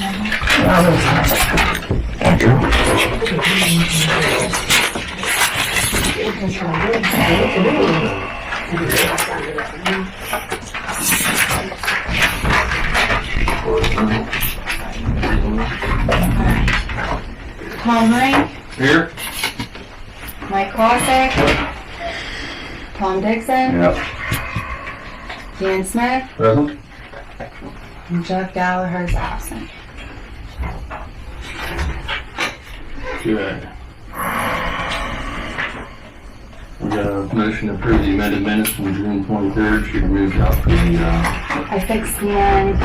Thank Tom Ring, Here? Mccusker, Tom Dixon, Yep. Dan Smith, Present. and Jeff Gallagher is absent. Good. We got a motion to approve the amended minutes from June 23rd. She moved out the, I fixed the end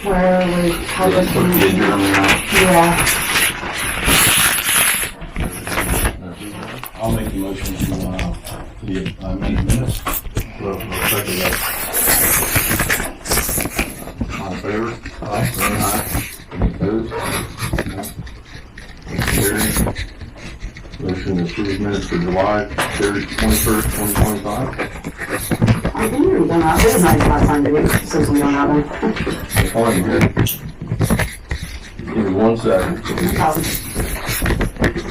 where we published put the adjournment out. Yeah. I'll make the motion to the amended minutes. Well, I'll second that. All in favor? Aye. Any opposed? No. Motion carried. Motion to approve minutes for July 3rd, 21st, 2025. I think we were done that. It was nice last time, did we? Since we don't have them. Fine, good. Give me 1 second.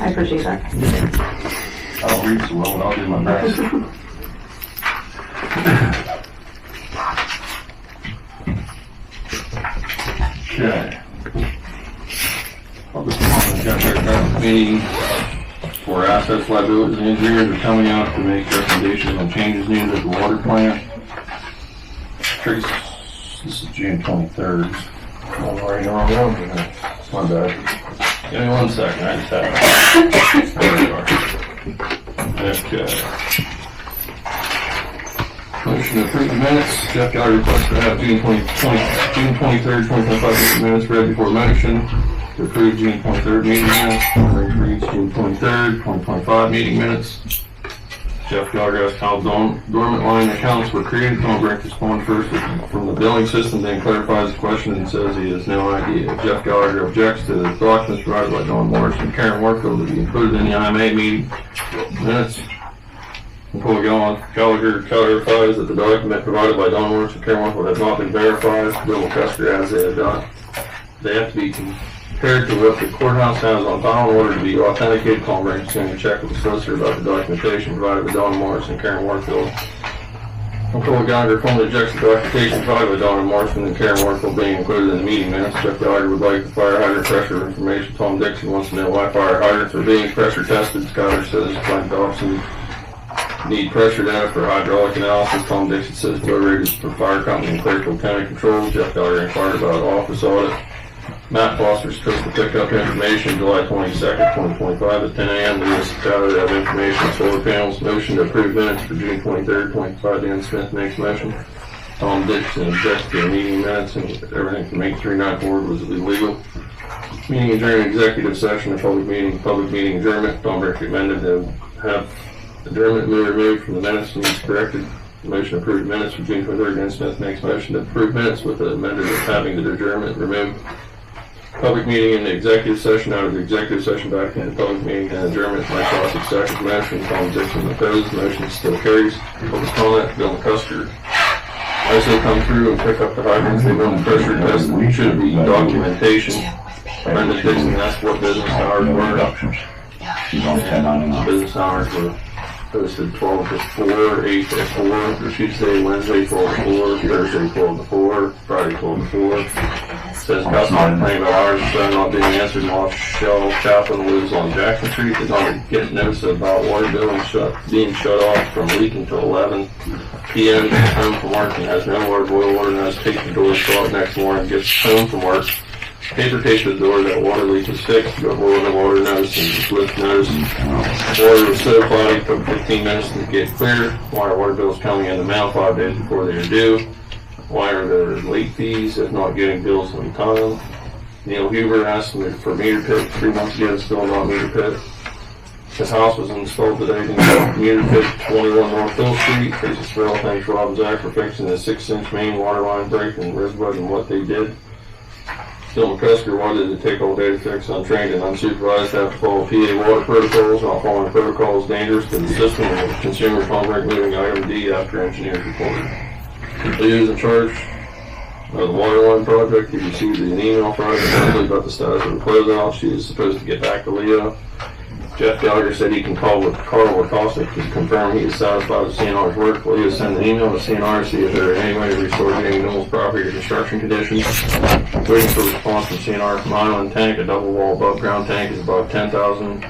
I appreciate that. I don't read so well, but I'll do my best. Okay. Public comment, got their meeting for assets, liabilities, and engineers are coming out to make recommendations on changes needed at the water plant. Trace, this is June 23rd. I'm already in the wrong one here. My bad. Give me 1 second, I just have it. There we are. Okay. Motion to approve the minutes. Jeff Gallagher requested to have June 23rd, 2025 minutes read before motion. To approve June 23rd meeting minutes. Reads June 23rd, 2025 meeting minutes. Jeff Gallagher asked how dormant line accounts were created. Tom Brink responded first from the billing system, then clarifies the question and says he has no idea. Jeff Gallagher objects to the documents provided by Don Morris and Karen Warfield to be included in the IMA meeting minutes. Before we go on, Gallagher clarifies that the document provided by Don Morris and Karen Warfield has not been verified. Bill Mccusker as they have done. They have to be compared to what the courthouse has on file in order to be authenticated. Tom Brink sent a check with the solicitor about the documentation provided by Don Morris and Karen Warfield. Before Gallagher formally rejects the documentation provided by Don Morrison and Karen Warfield being included in the meeting minutes. Jeff Gallagher would like the fire hydrant pressure information. Tom Dixon wants to know why fire hydrants are being pressure tested. Gallagher says Frank Dobson need pressure data for hydraulic analysis. Tom Dixon says flow rate is for fire company and Clearfield County controls. Jeff Gallagher inquired about office audit. Matt Foster is supposed to pick up information July 22nd, 2025 at 10 a.m. The municipality have information on solar panels. Motion to approve minutes for June 23rd, 2025. Dan Smith makes motion. Tom Dixon objects to the meeting minutes and everything from 839 was illegal. Meeting adjourned, executive session, a public meeting adjournment. Tom Brink recommended to have adjournment be removed from the minutes and is corrected. Motion approved minutes for June 23rd. Dan Smith makes motion to approve minutes with the amendment of having the adjournment removed. Public meeting in the executive session, out of the executive session back into public meeting and adjournment. Mike Foster second motion. Tom Dixon opposed. Motion still carries. Public comment. Bill Mccusker. As they come through and pick up the hydrants, they run the pressure test. There should be documentation. Brenda Dixon asked what business hours were. She's on 1099. Business hours were posted 12 to 4, 8 to 4, Tuesday, Wednesday 12 to 4, Thursday 12 to 4, Friday 12 to 4. Says customer complaint about hours of sun not being answered. Michelle Chaplin lives on Jackson Street. Did not get notice about water bill being shut off from leaking until 11 p.m. Gets home from work and has no water, boil water, and has taped the door shut next morning. Gets home from work, paper taped the door that water leak is fixed, but boil the water notice and just lift notice. Water was so cloudy, took 15 minutes to get clear. Why are water bills coming in the mail 5 days before they are due? Why are there late fees if not getting bills on time? Neil Huber asked me for meter pit 3 months ago, still not meter pit. His house was installed today. Meter pit 21 North Hill Street. Tracy Sparrow thanks Rob and Zach for fixing the 6-inch main water line break in Rosebud and what they did. Bill Mccusker, why did it take all day to fix untrained and unsupervised have to follow PA water protocols? Not following protocols is dangerous to the system and consumer. Tom Brink moving item D after engineers reported. Who is in charge? The water line project, you received an email from her about the status of the closeout. She is supposed to get back to Leo. Jeff Gallagher said he can call with Carl Wachowski to confirm he is satisfied with CNR's work. Leo sent an email to CNR to see if there are any way to restore Jamie Knowles' property to construction conditions. Waiting for a response from CNR from Island Tank. A double wall above ground tank is about 10,000.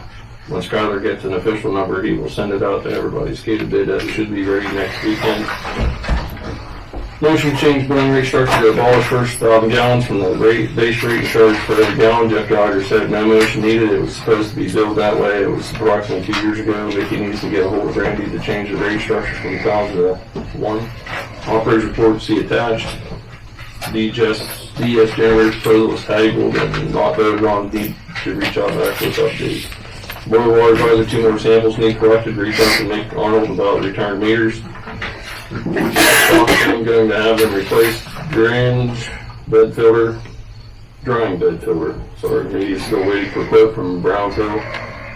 When Skyler gets an official number, he will send it out to everybody. Skated bid that it should be ready next weekend. Motion to change billing rate structure to abolish first 1,000 gallons from the base rate charge per every gallon. Jeff Gallagher said no motion needed. It was supposed to be billed that way. It was approximately 2 years ago. Vicky needs to get a hold of Randy to change the rate structure from 1,000 to 1. Operator's report, see attached. DS generator proposal was tabled and not voted on. Need to reach out back with updates. Board water advisor, 2 more samples need collected. Reach out to Nick Arnold about returned meters. I'm going to have them replace drying bed filter. Sorry, he's still waiting for a quote from Brownfield.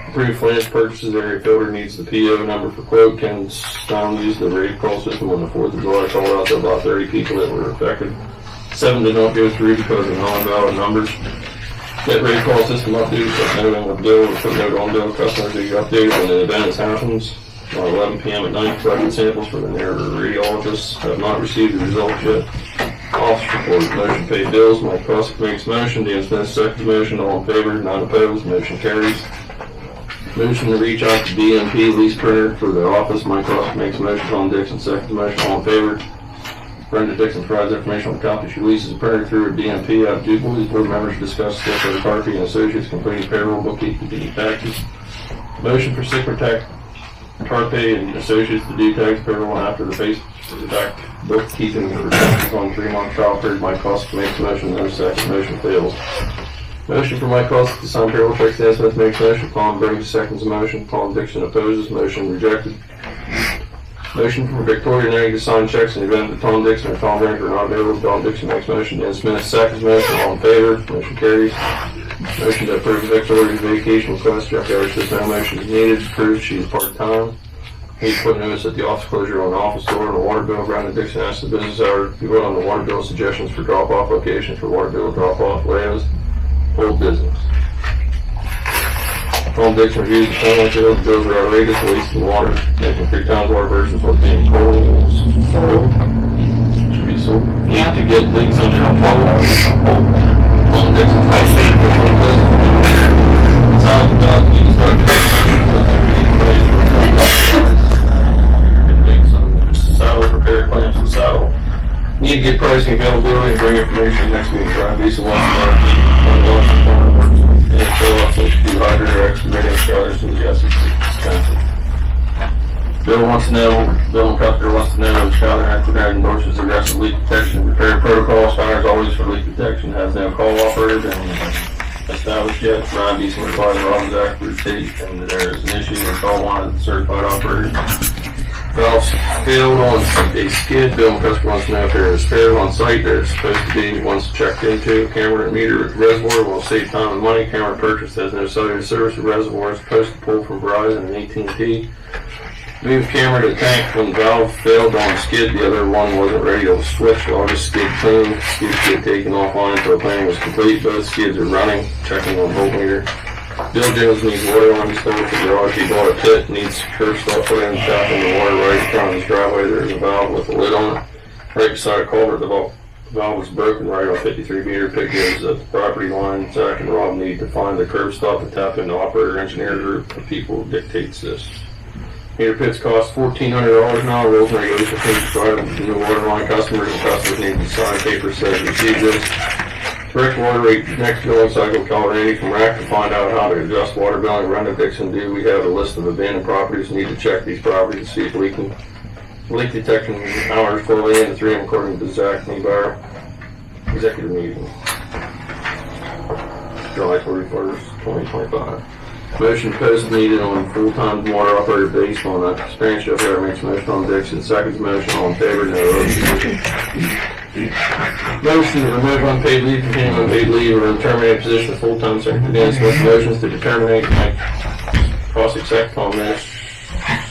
Approved flash purchases area filter needs the PO number for quote. Ken Stone used the radio call system on the 4th of July. Called out to about 30 people that were affected. 7 did not go through because of non-valid numbers. Get radio call system updated, put note on the bill, or put note on bill. Customers to get updated when the event happens. 11 p.m. at night, collected samples for the radiologists. Have not received the results yet. Office report, motion pay bills. Mccusker makes motion. Dan Smith seconds motion. All in favor, none opposed. Motion carries. Motion to reach out to BMP lease printer for the office. Mccusker makes motion. Tom Dixon seconds motion. All in favor. Brenda Dixon provides information on the copy. She leases a printer through a BMP out of DuBois. Board members discuss steps of the Carpy and Associates completing payroll, bookkeeping, taxes. Motion for Secretary Carpe and Associates to do tax payroll after the face back bookkeeping for taxes on 3-month trial period. Mccusker makes motion, no second. Motion fails. Motion for Mccusker to sign payroll checks. Dan Smith makes motion. Tom Briggs seconds the motion. Tom Dixon opposes. Motion rejected. Motion for Victoria Nagy to sign checks in the event that Tom Dixon or Tom Briggs are not available. Tom Dixon makes motion. Dan Smith seconds motion. All in favor. Motion carries. Motion to approve Victoria's vacation request. Jeff Gallagher says no motion is needed. Approves she is part-time. He's put notice at the office closure on the office door and the water bill. Brandon Dixon asked the business hour to vote on the water bill suggestions for drop-off locations for water bill drop-off layouts. Old business. Tom Dixon reviews the phone bills. The bills are outrageous, wasting water, making 3 times water versus what's being sold. Should be sold. Need to get leaks on your pole. Tom Dixon's high state for one business. It's out of the dog. You can start leaks on the saddle, repair clamps and saddle. Need to get pricing availability and bring information next week. Brian Beeson wants to and fill up so dehydrator or excavating scouters and yes, it's expensive. Bill Mccusker wants to know if Scouter Accident endorses aggressive leak detection and repair protocols. Fires always for leak detection, has no call operator been established yet. Brian Beeson replied to Rob's accurate state and there is an issue with call wanted certified operator. Valves failed on a skid. Bill Mccusker wants to know if there is spare on site. There's supposed to be once checked into. Camera and meter at the reservoir will save time and money. Camera purchase has no cellular service. The reservoir is supposed to pull from Verizon and AT&T. Move camera to the tank when the valve failed on the skid. The other one wasn't ready to switch. August skid clean. Skid get taken offline until planning was complete. Both skids are running. Checking on voltmeter. Bill Jones needs water on his store for the garage. He bought a pit, needs curb stop put in, tap in the water right in front of his driveway. There's a valve with a lid on it. Right beside a culvert, the valve was broken right on 53 meter. Pit goes at the property line. Zach and Rob need to find the curb stop to tap into operator engineer group. The people dictates this. Meter pits cost $1,400 now. Rules and regulations need to provide them to new water line customers, and customers need to sign paper says receive this. Correct water rate next billing cycle. Call Randy from RAC to find out how to adjust water billing. Brenda Dixon do. We have a list of abandoned properties. Need to check these properties to see if leak detection hours 12 a.m. to 3 a.m. according to Zach Niebuhr. Executive meeting. July 31st, 2025. Motion post needed on full-time water operator based on that experience. Jeff Gallagher makes motion. On Dixon seconds motion. All in favor, no opposition. Motion to remove unpaid leave, continue unpaid leave, or terminate position of full-time secretary. Dan Smith motions to terminate Mccusker second. Tom Nash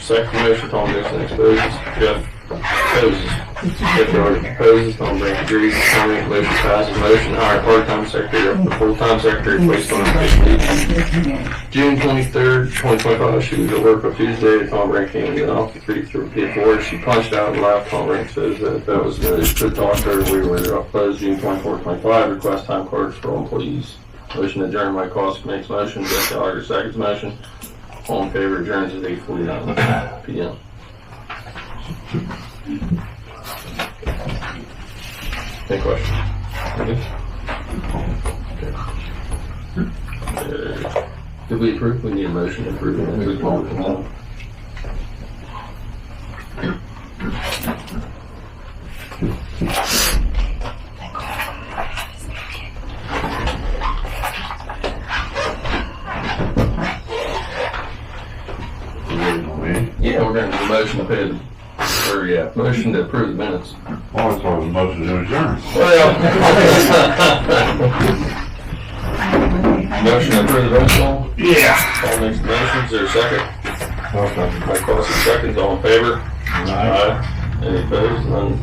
second motion. Tom Dixon exposes. Jeff opposes. Jeff Yard opposes, Tom Brink agrees, comment, motion passes, motion to hire part-time secretary up to full-time secretary placed on June 23rd, 2025. She was at work on Tuesday. Tom Brink came in off the creek to repeat for her. She punched out and laughed. Tom Brink says that was good. Should talk to her. We were closed June 24th, 25. Request time cards for all employees. Motion adjourned by Mccusker makes motion. Jeff Yard seconds motion. All in favor adjourns at 8:49 p.m. Any questions? Did we approve? We need a motion to approve it. We call it now. Yeah, we're gonna do a motion to pay motion to approve the minutes. Oh, I thought it was a motion to adjourn. Well. Motion to approve the roll call? Yeah. All makes the motion, is there a second? Okay. Mccusker seconds, all in favor? Aye. Any opposed? None.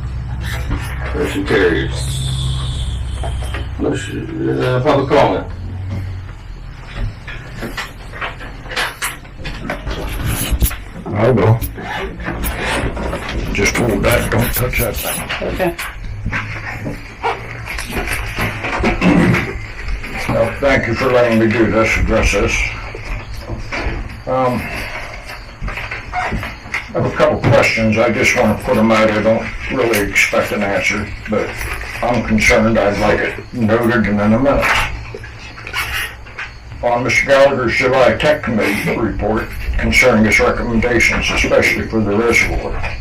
Motion carries. Motion, public comment. I will. Just hold that, don't touch that thing. Okay. Well, thank you for letting me do this, address this. I have a couple questions. I just want to put them out. I don't really expect an answer, but I'm concerned. I'd like it noted and in a minute. On Mr. Gallagher's July Tech Committee report concerning his recommendations, especially for the reservoir.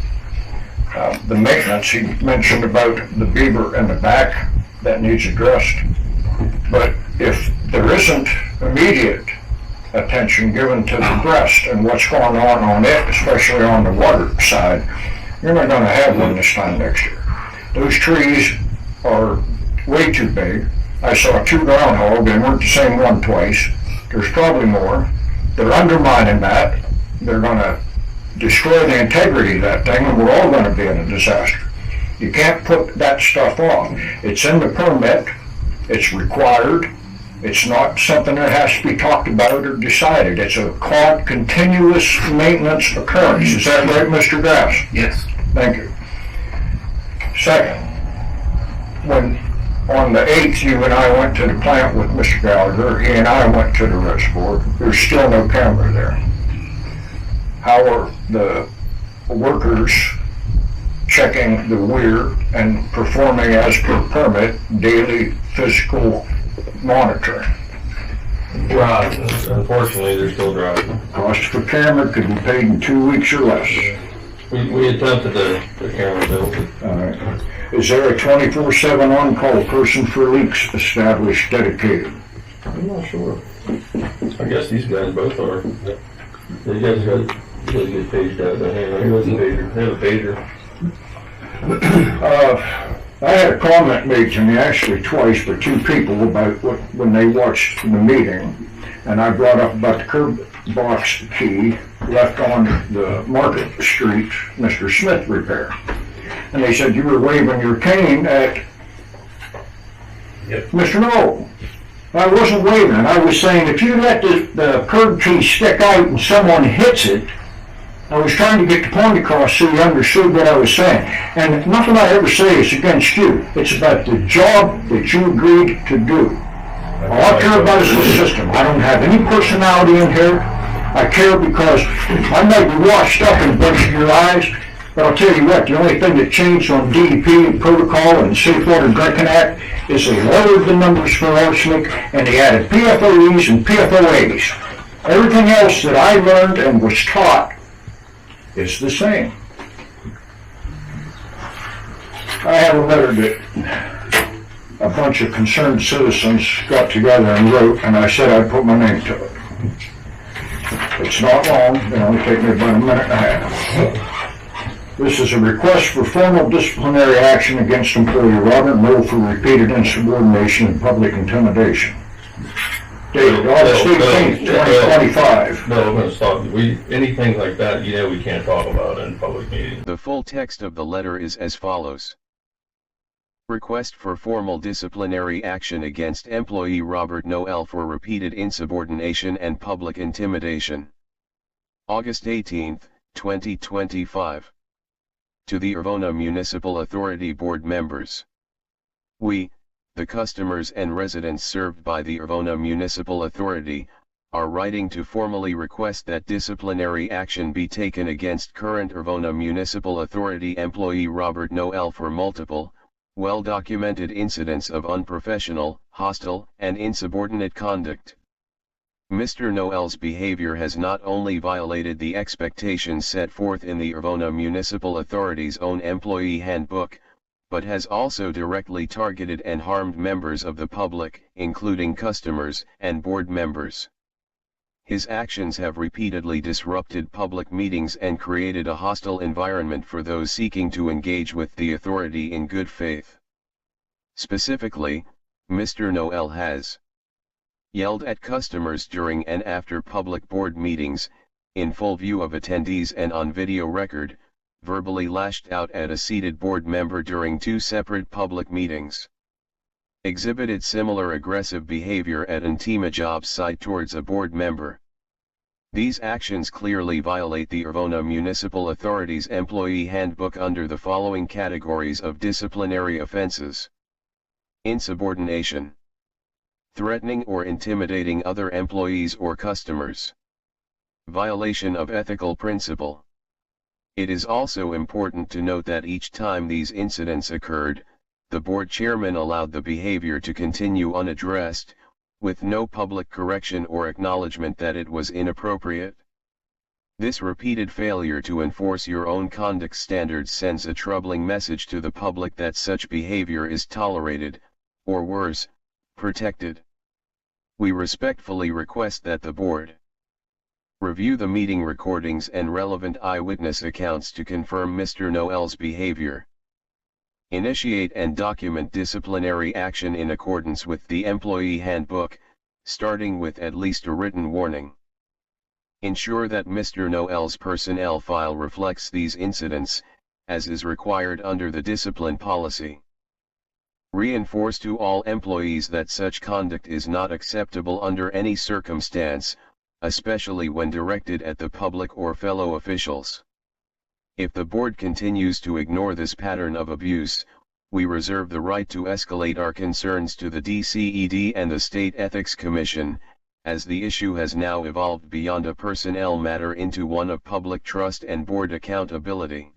The maintenance, he mentioned about the beaver in the back, that needs addressed. But if there isn't immediate attention given to the breast and what's going on it, especially on the water side, you're not going to have one this time next year. Those trees are way too big. I saw 2 groundhog, they weren't the same one twice. There's probably more. They're undermining that. They're going to destroy the integrity of that thing, and we're all going to be in a disaster. You can't put that stuff on. It's in the permit. It's required. It's not something that has to be talked about or decided. It's a continuous maintenance occurrence. Is that right, Mr. Grass? Yes. Thank you. Second, when on the 8th, you and I went to the plant with Mr. Gallagher, he and I went to the reservoir. There's still no camera there. How are the workers checking the weir and performing as per permit daily physical monitoring? Right, unfortunately, they're still driving. Cost for camera could be paid in 2 weeks or less. We attempted the camera bill. All right. Is there a 24/7 on-call person for leaks established dedicated? I'm not sure. I guess these guys both are. These guys got really good paged out. He was a pager. They have a pager. I had a comment made to me, actually twice, by 2 people about when they watched the meeting, and I brought up about the curb box key left on the Market Street Mr. Smith repair. And they said you were waving your cane at Mr. No. I wasn't waving. I was saying if you let the curb key stick out and someone hits it, I was trying to get the point across so you understood what I was saying. And nothing I ever say is against you. It's about the job that you agreed to do. All I care about is the system. I don't have any personality in here. I care because I might be washed up in a bunch of your eyes, but I'll tell you what, the only thing that changed on DEP protocol and Safe Water Drinking Act is they lowered the numbers for arsenic and they added PFOEs and PFOAs. Everything else that I learned and was taught is the same. I have a letter that a bunch of concerned citizens got together and wrote, and I said I'd put my name to it. It's not long, it only take me about a minute and a half. This is a request for formal disciplinary action against employee Robert Moe for repeated insubordination and public intimidation. dated August 18th, 2025. No, I'm gonna stop you. Anything like that, we can't talk about in public meetings. The full text of the letter is as follows. Request for formal disciplinary action against employee Robert Noel for repeated insubordination and public intimidation. August 18, 2025. To the IRVONA Municipal Authority Board members. We, the customers and residents served by the IRVONA Municipal Authority, are writing to formally request that disciplinary action be taken against current IRVONA Municipal Authority employee Robert Noel for multiple, well-documented incidents of unprofessional, hostile, and insubordinate conduct. Mr. Noel's behavior has not only violated the expectations set forth in the IRVONA Municipal Authority's own employee handbook, but has also directly targeted and harmed members of the public, including customers and board members. His actions have repeatedly disrupted public meetings and created a hostile environment for those seeking to engage with the authority in good faith. Specifically, Mr. Noel has yelled at customers during and after public board meetings, in full view of attendees and on video record, verbally lashed out at a seated board member during 2 separate public meetings. Exhibited similar aggressive behavior at an Tima job site towards a board member. These actions clearly violate the IRVONA Municipal Authority's employee handbook under the following categories of disciplinary offenses. Insubordination. Threatening or intimidating other employees or customers. Violation of ethical principle. It is also important to note that each time these incidents occurred, the board chairman allowed the behavior to continue unaddressed, with no public correction or acknowledgement that it was inappropriate. This repeated failure to enforce your own conduct standards sends a troubling message to the public that such behavior is tolerated, or worse, protected. We respectfully request that the board review the meeting recordings and relevant eyewitness accounts to confirm Mr. Noel's behavior. Initiate and document disciplinary action in accordance with the employee handbook, starting with at least a written warning. Ensure that Mr. Noel's personnel file reflects these incidents, as is required under the discipline policy. Reinforce to all employees that such conduct is not acceptable under any circumstance, especially when directed at the public or fellow officials. If the board continues to ignore this pattern of abuse, we reserve the right to escalate our concerns to the DCED and the State Ethics Commission, as the issue has now evolved beyond a personnel matter into one of public trust and board accountability.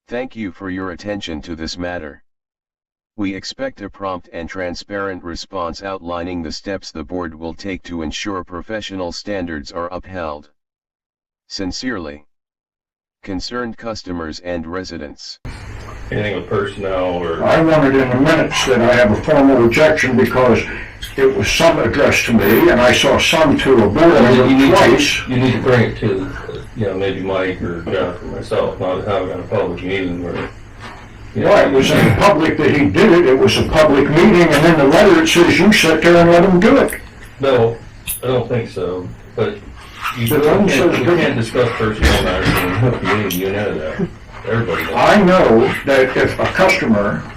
Thank you for your attention to this matter. We expect a prompt and transparent response outlining the steps the board will take to ensure professional standards are upheld. Sincerely, concerned customers and residents. Anything with personnel or... I wanted in the minutes that I have a formal rejection because it was some addressed to me and I saw some to a board member twice. You need to bring it to, maybe Mike or Jeff or myself, not have it in a public meeting where... Right, it was in public that he did it, it was a public meeting, and then the letter it says you sit there and let him do it. No, I don't think so, but you can't discuss personnel matters in a public meeting, you know that. Everybody knows. I know that if a customer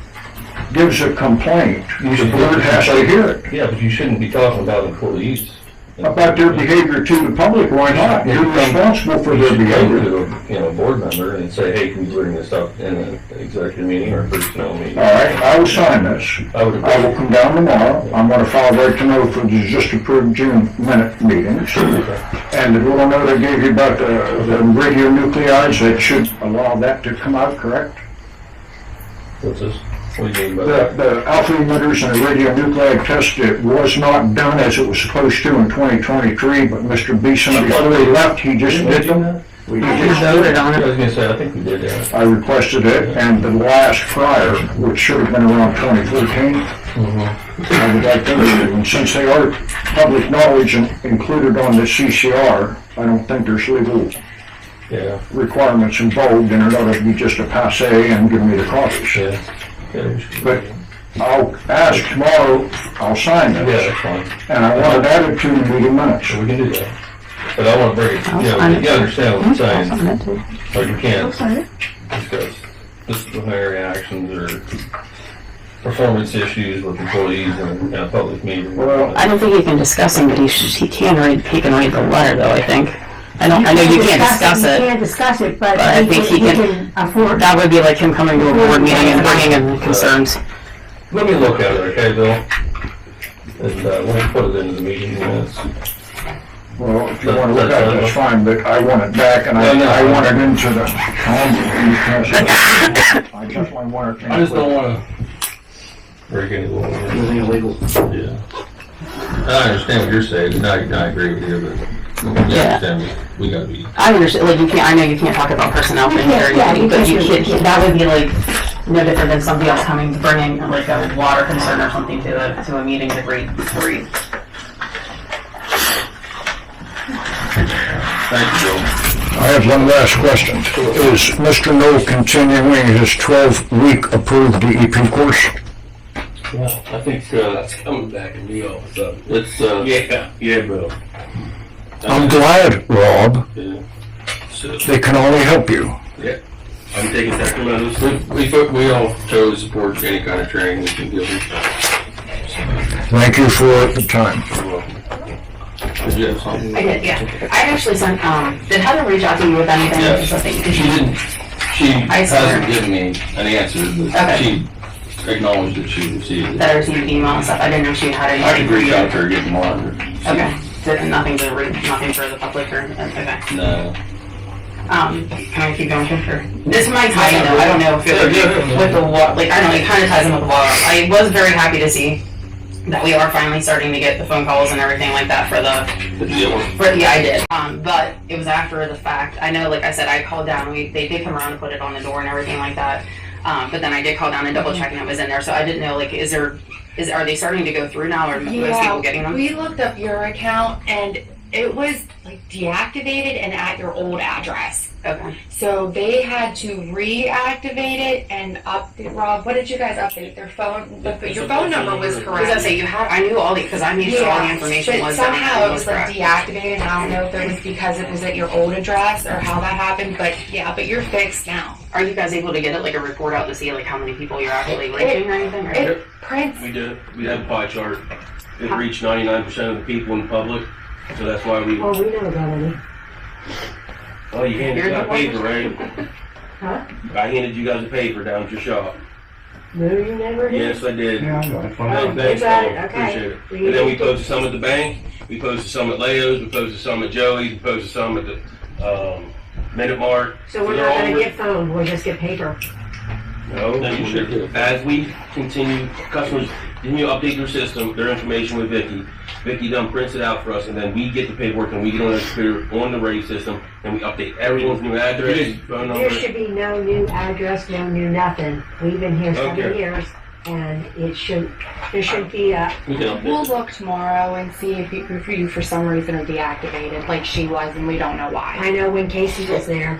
gives a complaint, the board has to hear it. Yeah, but you shouldn't be talking about employees. About their behavior to the public, why not? You're responsible for their behavior. To a board member and say, hey, can you bring this up in an executive meeting or a personnel meeting? All right, I will sign this. I will come down tomorrow. I'm going to file right to know for the just approved June minute meetings. And the little note I gave you about the radionuclides, that should allow that to come out, correct? What's this? What do you mean by that? The alpha emitters and the radionuclide test, it was not done as it was supposed to in 2023, but Mr. Beeson, before he left, he just did them. We just voted on I it. was going to say, I think we did that. I requested it, and the last prior, which should have been around 2014, I would like them to do. And since they are public knowledge and included on the CCR, I don't think there's legal requirements involved, and it ought to be just a passe and give me the copies. Yeah. But I'll ask tomorrow, I'll sign Yeah, this. that's fine. And I want it added to the meeting minutes. So we can do that. But I wanna bring it, you know, you gotta understand what I'm saying, or you can't discuss disciplinary actions or performance issues with employees in a public meeting. Well, I don't think you can discuss them, but he can read the letter though, I think. I know you can't discuss You it. can't discuss it, but I think he can afford. That would be like him coming to a board meeting and bringing in concerns. Let me look at it, okay, Bill? And, we'll put it into the meeting minutes. well, if you want to look at it, that's fine, but I want it back and No, no. I want it into the calendar. I definitely want it. I just don't wanna break any law. Anything illegal? Yeah. I understand what you're saying, and I agree with you, but you Yeah. understand, we gotta be. I understand, like, I know you can't talk about personnel things or Yeah, anything, but you can't. can't, that would be like, no different than somebody else coming, bringing like a water concern or something to a meeting to read. Thank you, Bill. I have one last question. Is Mr. Knoll continuing his 12-week approved DEP course? Yeah, I think, That's coming back in me all of a sudden. it's, Yeah, bro. I'm glad, Rob. yeah. So, They can only help you. I'm taking Sacramento's. we all totally support any kind of training we can give them. Thank you for the time. Did you have something? I did, yeah. I actually sent, did Heather reach out to you with anything? Yeah. Something? She didn't, she I see her. hasn't given me an answer, but Okay. she acknowledged that she received it. That I received an email and stuff. I didn't know she had I anything could for reach you. out to her, get them on. Okay. Nothing to read, nothing for the public or, okay. No. Can I keep going for? This might tie in though, I don't know if it would be with the water, like, I don't know, it kind of ties in with the water. I was very happy to see that we are finally starting to get the phone calls and everything like that for the, Did you get one? yeah, I did. But it was after the fact. I know, like I said, I called down, they did come around and put it on the door and everything like that. But then I did call down and double check and it was in there, so I didn't know, like, are they starting to go through now or most people getting them? We looked up your account and it was like deactivated and at your old address. Okay. So they had to reactivate it and update. Rob, what did you guys update? Their phone, your phone number was I was correct. gonna say, I knew all the, because I made sure all the information but was down there somehow and it was like correct. deactivated. I don't know if it was because it was at your old address or how that happened, but yeah, but you're fixed now. Are you guys able to get it, like a report out to see like how many people you're actually reaching or anything? Or? It prints. We did. We had a pie chart. It reached 99% of the people in the public, so that's why we. Well, we never got any. Oh, you handed You're out the paper, right? Huh? I handed you guys a paper down at your shop. No, you never did. Yes, I did. Yeah, I got it. Hey, you thanks, got Tom. it, okay. Appreciate it. We And then we need to- posted some at the bank. We posted some at Leo's. We posted some at Joey's. We posted some at the Minute Mart. So we're they're not all gonna re- get phone, we'll just get paper. No, No, you should get it. as we continue, customers continue to update their system, their information with Vicky. Vicky done prints it out for us, and then we get the paperwork and we get on the computer on the ready system, and we update everyone's new address, phone There number. should be no new address, no new nothing. We've been here 7 Okay. years, and there should be a, We can update We'll it. look tomorrow and see if you for some reason are deactivated, like she was, and we don't know why. I know when Casey was there,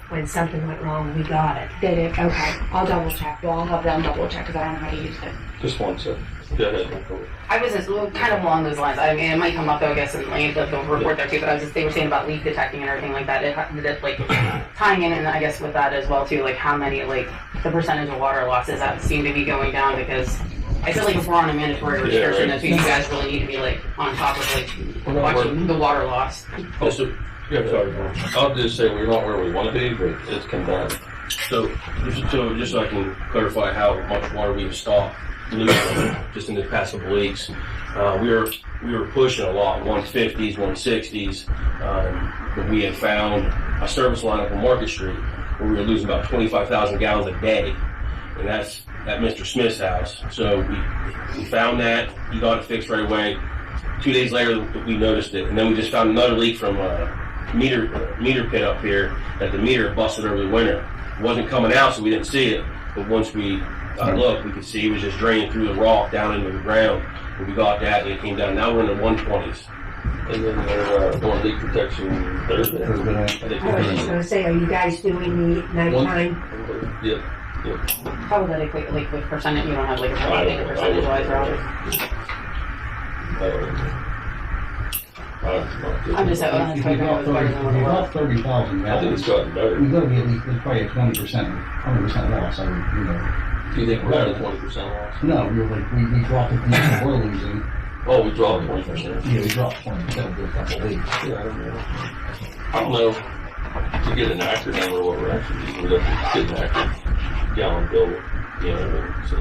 when something went wrong, we got it. Did it? Okay. I'll double check. Well, I'll have them double check because I don't know how to use it. Just one second. Go ahead. I was just kind of along those lines. I mean, it might come up though, I guess, in the report there too. But they were saying about leak detecting and everything like that. It like tying in, and I guess with that as well too, like how many, like the percentage of water losses that seem to be going down, because I feel like if we're on a mandatory restriction, that's what you guys really need to be like on top of like watching the water loss. Also, Yeah, sorry, Bill. I'll just say we're not where we want to be, but it's condemned. so just so I can clarify how much water we've stopped just in the past couple weeks, we were pushing a lot, 150s, 160s, but we had found a service line up on Market Street where we were losing about 25,000 gallons a day, and that's at Mr. Smith's house. So we found that, he got it fixed right away. 2 days later, we noticed it, and then we just found another leak from a meter pit up here that the meter busted over the winter. It wasn't coming out, so we didn't see it, but once we looked, we could see it was just draining through the rock down into the ground. And we got that, and it came down. Now we're in the 120s. And then they're doing leak protection Thursday. I think I was just gonna say, are you guys doing the nighttime? Yep. How would that equate, like, with percentage? You don't have like a percentage wise, Robert? I'm just saying, that's probably better than what it was. About 30,000. I think it's gotten better. We're gonna be at least probably a 20% loss. I mean, you know. Do you think we're at a 20% loss? No, we're like, we dropped it from what we're losing. Oh, we dropped 20%. Yeah, we dropped 20% over a couple of weeks. Yeah, I don't know. To get an accurate number of what we're actually using, we'd have to get an accurate gallon bill, you know, so,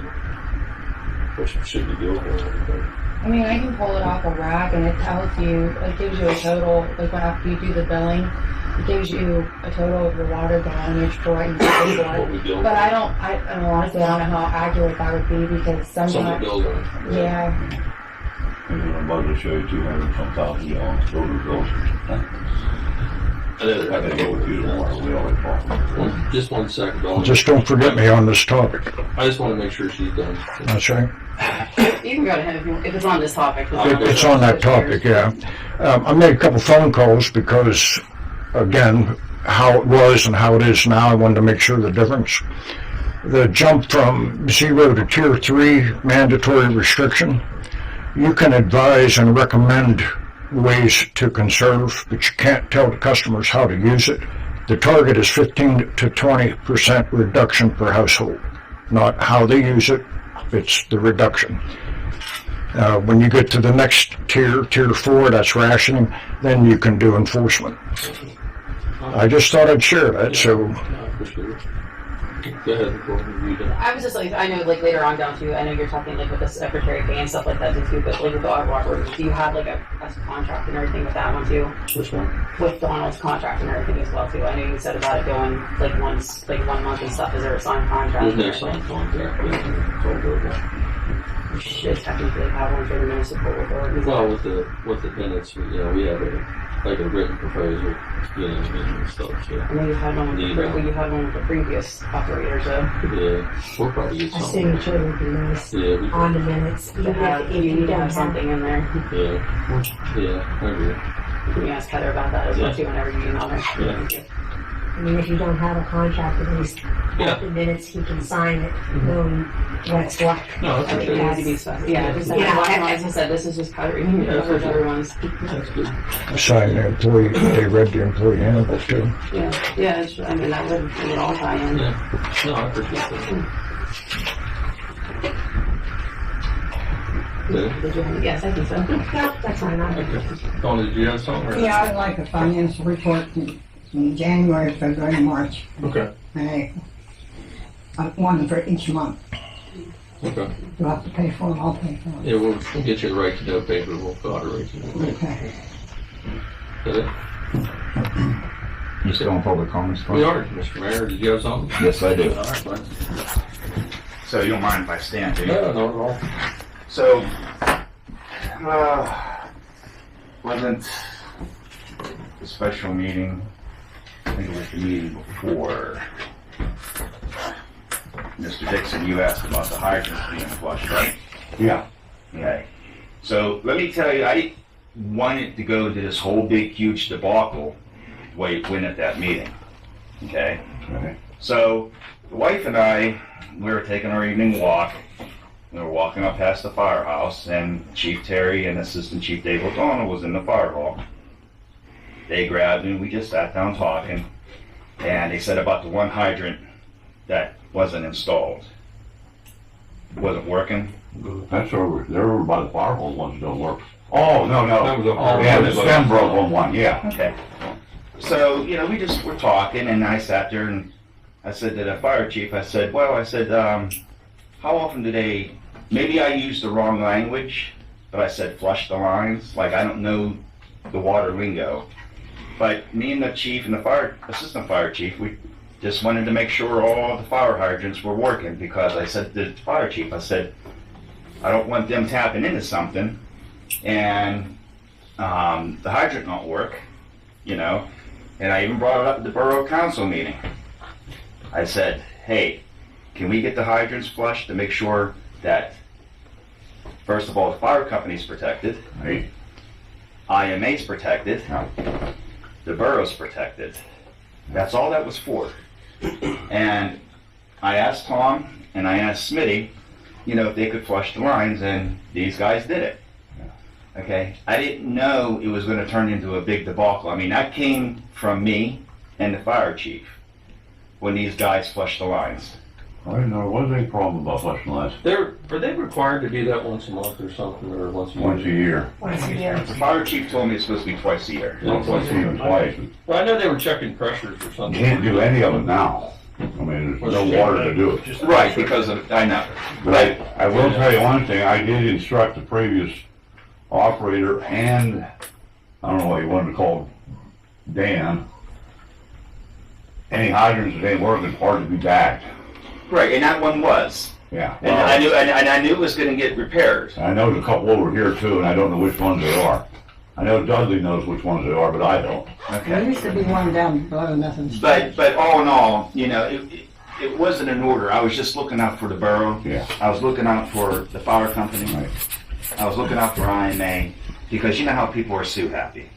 which should be doable. I mean, I can pull it off a rack and it tells you, it gives you a total, like when after you do the billing, it gives you a total of your water damage for what you pay for What we it. bill. But I don't honestly, I don't know how accurate that would be because Some of the sometimes, bills are. yeah. I'm about to show you 200-some thousand gallons total bills. I know I gotta go with you tomorrow, we already talked. Just 1 second, Dawn. Just don't forget me on this topic. I just want to make sure she's done. That's right. You can go to him if it's on this topic. It's on that topic, yeah. I made a couple phone calls because, again, how it was and how it is now, I wanted to make sure the difference. The jump from 0 to Tier 3 mandatory restriction, you can advise and recommend ways to conserve, but you can't tell the customers how to use it. The target is 15 to 20% reduction per household, not how they use it, it's the reduction. When you get to the next tier, Tier 4, that's rationing, then you can do enforcement. I just thought I'd share that, so. Yeah, for sure. Go ahead, Nicole, you done. I was just like, I know like later on down too, I know you're talking like with the secretary pay and stuff like that too, but like with the water, do you have like a contract and everything with that one too? Which one? With Donald's contract and everything as well too. I know you said about it going like once, like 1 month and stuff. Is there a signed contract? There's no signed contract. It's all verbal. You should technically have one for the municipal authority. Well, with the minutes, you know, we have a written proposal, you know, and stuff, so. I know you had one with you had one with the previous operators though. Yeah, we'll probably get A something. signature would be nice Yeah, we on the minutes. You need to have something in there. Yeah, I agree. Can you ask Heather about that as well too whenever you email her? Yeah. I mean, if you don't have a contract, at least Yeah. the minutes, he can sign it, knowing what it's like. No, that's It okay. needs to be specified. Yeah, just like, Yeah. as I said, this is just covering, Yeah, covers for sure. everyone's. That's good. Sign the employee, they read the employee handbook too. Yeah, it's, I mean, that would all tie in. Yeah. No, I appreciate that. Good. Did you, yes, I think so. No, that's fine. Dawn, did you have something? or- Yeah, I'd like a financial report in January, February, March. Okay. I one for each month. Okay. You have to pay for them, I'll pay for them. Yeah, we'll get you the right to know paper, we'll fill out a right to know. Okay. Is it? You still on public comments? We are, Mr. Mayor, did you have something? Yes, I do. All right, bud. So you don't mind if I stand, do you? No, not at all. So, wasn't the special meeting, I think it was the meeting before, Mr. Dixon, you asked about the hydrants being flushed, right? Yeah. Okay. So let me tell you, I didn't want it to go to this whole big, huge debacle the way it went at that meeting. Okay? Okay. So the wife and I, we were taking our evening walk. We were walking up past the firehouse, and Chief Terry and Assistant Chief Dave O'Donnell was in the fire hall. They grabbed me, we just sat down talking, and they said about the one hydrant that wasn't installed. Wasn't working. That's over, they're over by the fire hall, ones don't work. Oh, no, That was no. up there. Yeah, the stem broke on one, yeah. Okay. So, you know, we just were talking, and I sat there and I said to the fire chief, I said, how often do they, maybe I used the wrong language, but I said flush the lines, like I don't know the water lingo. But me and the chief and the assistant fire chief, we just wanted to make sure all the fire hydrants were working, because I said to the fire chief, I said, I don't want them tapping into something and the hydrant not work, you know. And I even brought it up at the borough council meeting. I said, hey, can we get the hydrants flushed to make sure that, first of all, the fire company's protected, Right. IMA's protected, the borough's protected. That's all that was for. And I asked Tom and I asked Smitty, you know, if they could flush the lines, and these guys did it. Okay, I didn't know it was going to turn into a big debacle. I mean, that came from me and the fire chief when these guys flushed the lines. I didn't know there was any problem about flushing lines. Are they required to do that once a month or something, or once a year? Once a year. Once a year. The fire chief told me it's supposed to be twice a year. Once even twice. Well, I know they were checking pressures or You something. can't do any of it now. I mean, there's no water to do it. Right, because of, I know. But I will tell you one thing, I did instruct the previous operator and, I don't know what you wanted to call Dan, any hydrants that ain't working, hard to be bagged. Right, and that one was. Yeah. And I knew, and I knew it was going to get repaired. I know there's a couple over here too, and I don't know which ones they are. I know Dudley knows which ones they are, but I don't. There Okay. used to be one down below nothing. But all in all, you know, it wasn't an order. I was just looking out for the borough. Yeah. I was looking out for the fire company. Right. I was looking out for IMA, because you know how people are sue happy.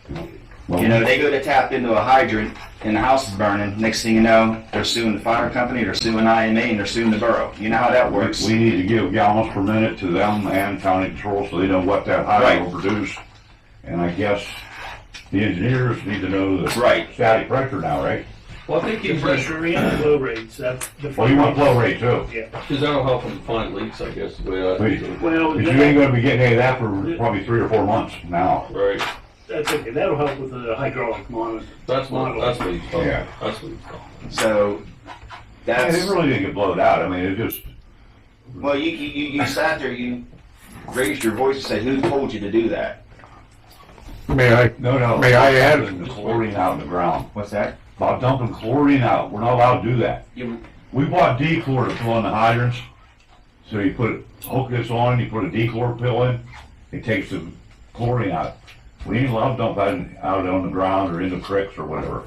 Well, You know, they go to tap into a hydrant and the house is burning. Next thing you know, they're suing the fire company, they're suing IMA, and they're suing the borough. You know how that works. we need to give gallons per minute to them and county control so they know what that hydrant will produce. And I guess the engineers need to know the Right. static pressure now, right? Well, I think The pressure and flow rates, that's the. Well, you want flow rate too. Yeah. because that'll help them find leaks, I guess, the way I Wait. think. Well, But you ain't gonna be getting any of that for probably 3 or 4 months now. Right. that's okay, that'll help with the hydraulic monitor. That's what he's talking Yeah. about. That's what he's talking about. So And that's, it really didn't get blowed out. I mean, it just, well, you sat there, you raised your voice and said, who told you to do that? May I, no. May I add- Dumping the chlorine out in the ground. What's that? About dumping chlorine out. We're not allowed to do that. You, We bought dechlor to fill in the hydrants. So you hook this on, you put a dechlor pill in, it takes the chlorine out. We ain't allowed to dump that out on the ground or in the creeks or whatever.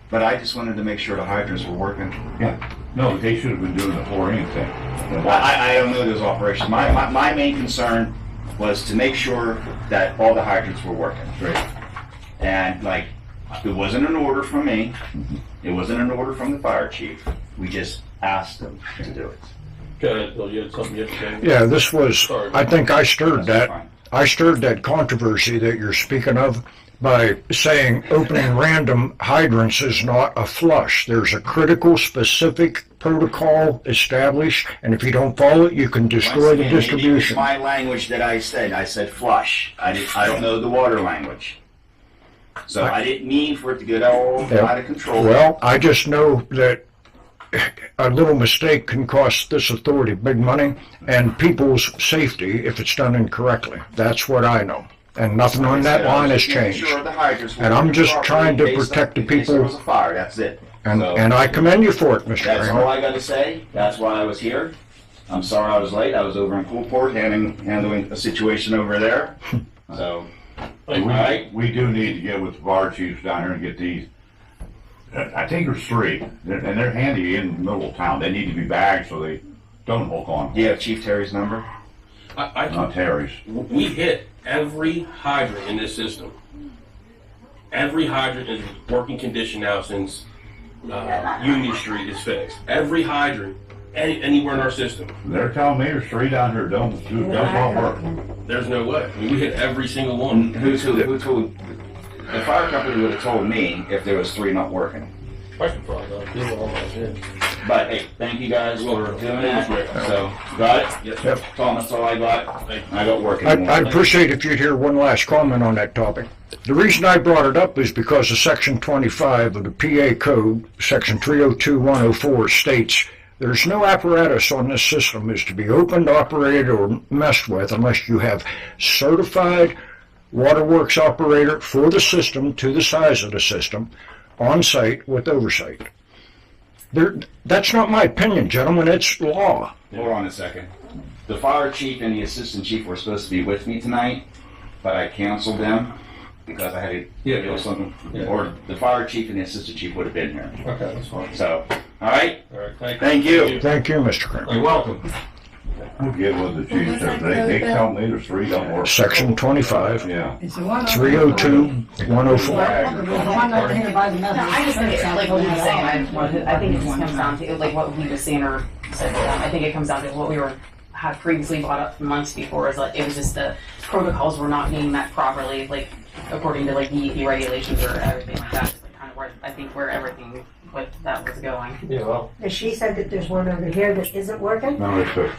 but I just wanted to make sure the hydrants were working. Yeah, no, they should have been doing the chlorine thing. I don't know those operations. My main concern was to make sure that all the hydrants were working. Right. And like, it wasn't an order from me. It wasn't an order from the fire chief. We just asked them to do it. Okay, Bill, you had something you had to say? yeah, this was, Sorry. I think I stirred That's that. fine. I stirred that controversy that you're speaking of by saying opening random hydrants is not a flush. There's a critical, specific protocol established, and if you don't follow it, you can destroy the Once again, maybe it's distribution. my language that I said flush. I don't know the water language. So I didn't mean for it to get all Yeah. out of control. Well, I just know that a little mistake can cost this authority big money and people's safety if it's done incorrectly. That's what I know. And nothing on that line has changed. And I'm just trying to protect the In case there people. was a fire, that's it. And I commend you for it, Mr. That's all Kramer. I gotta say. That's why I was here. I'm sorry I was late. I was over in Coolport handling a situation over there. So, all right. We do need to get with the fire chiefs down here and get these. I think there's 3, and they're handy in the middle of town. They need to be bagged so they don't hook on. Do you have Chief Terry's number? Not Terry's. We hit every hydrant in this system. Every hydrant is in working condition now since Union Street is fixed. Every hydrant, anywhere in our system. They're telling me there's 3 down here does not work. There's no way. I mean, we hit every single one. Who told? The fire company would have told me if there was 3 not working. Question for all But hey, thank you guys for doing that. So, got it? Yes. Tom, that's all I got. I got working. I'd appreciate if you'd hear one last comment on that topic. The reason I brought it up is because of Section 25 of the PA Code, Section 302104 states, there's no apparatus on this system is to be opened, operated, or messed with unless you have certified waterworks operator for the system to the size of the system on site with oversight. That's not my opinion, gentlemen, it's law. Hold on a second. The fire chief and the assistant chief were supposed to be with me tonight, but I canceled them because I had to do something. Yeah. Or the fire chief and the assistant chief would have been here. Okay, that's fine. So, all right. All right, Thank you. Thank you, Mr. Kramer. You're welcome. We'll get with the chief, they tell me there's 3 don't work. Section 25, Yeah. It's the one. 302, 104. The one over here by the No, Methodist I just think, church. like what he was saying, I think it just comes down to, like what he was saying or said, I think it comes down to what we had previously brought up months before, is like, it was just the protocols were not being met properly, like, according to like DEP regulations or everything like that, is like kind of where, I think where everything with that was going. Yeah, well, And she said that there's one over here that isn't working? No, it's a,